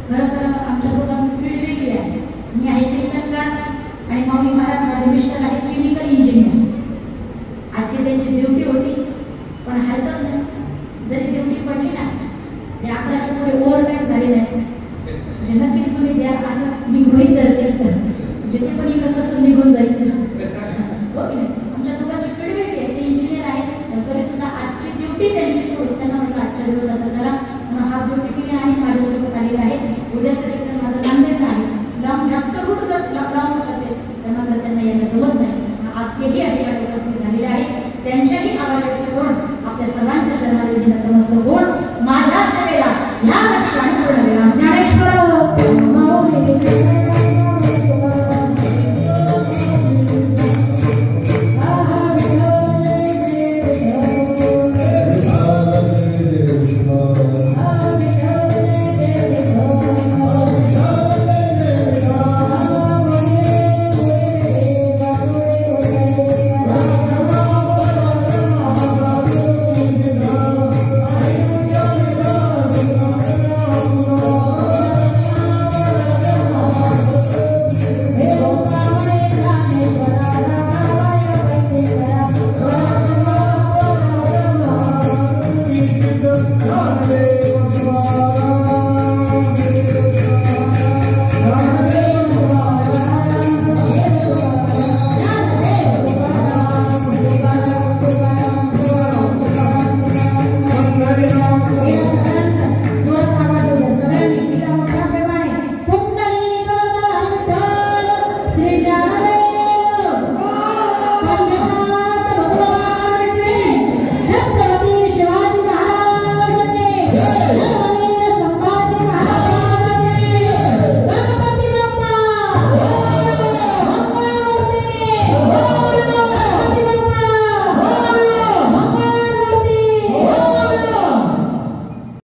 खरं तर आमच्या दोघांची फील्ड वेगळी आहे. मी आहे कीर्तनकार आणि मम्मी महाराज माझे मिस्टर आहे केमिकल इंजिनियर. आजची त्यांची ड्युटी होती पण हरकत नाही, जरी ड्युटी पडली ना ते 11च्या पुढे ओव्हर टाईम झाली जाते. म्हणजे नक्कीच तुम्ही द्या असं मी गृहीत धरते, जिथे पण इकडं कसं निघून जायचं. ओके, आमच्या दोघांची फील्ड वेगळी आहे, ते इंजिनियर आहे तरी सुद्धा आजची ड्युटी त्यांची सोडून त्यांना म्हटलं आजच्या दिवसात झाला म्हणून हाफ ड्युटी केली आणि माझ्यासोबत आलेला आहे. उद्याचं देखील माझं नांदेड आहे, लांब जास्त रूट जर लांब असेल तर मात्र त्यांना यायला जमत नाही. आज तेही या ठिकाणी उपस्थित झालेले आहे, त्यांच्याही आभार व्यक्त करून आपल्या सर्वांच्या चरणावरती नतमस्तक होऊन माझ्या सेवेला ह्या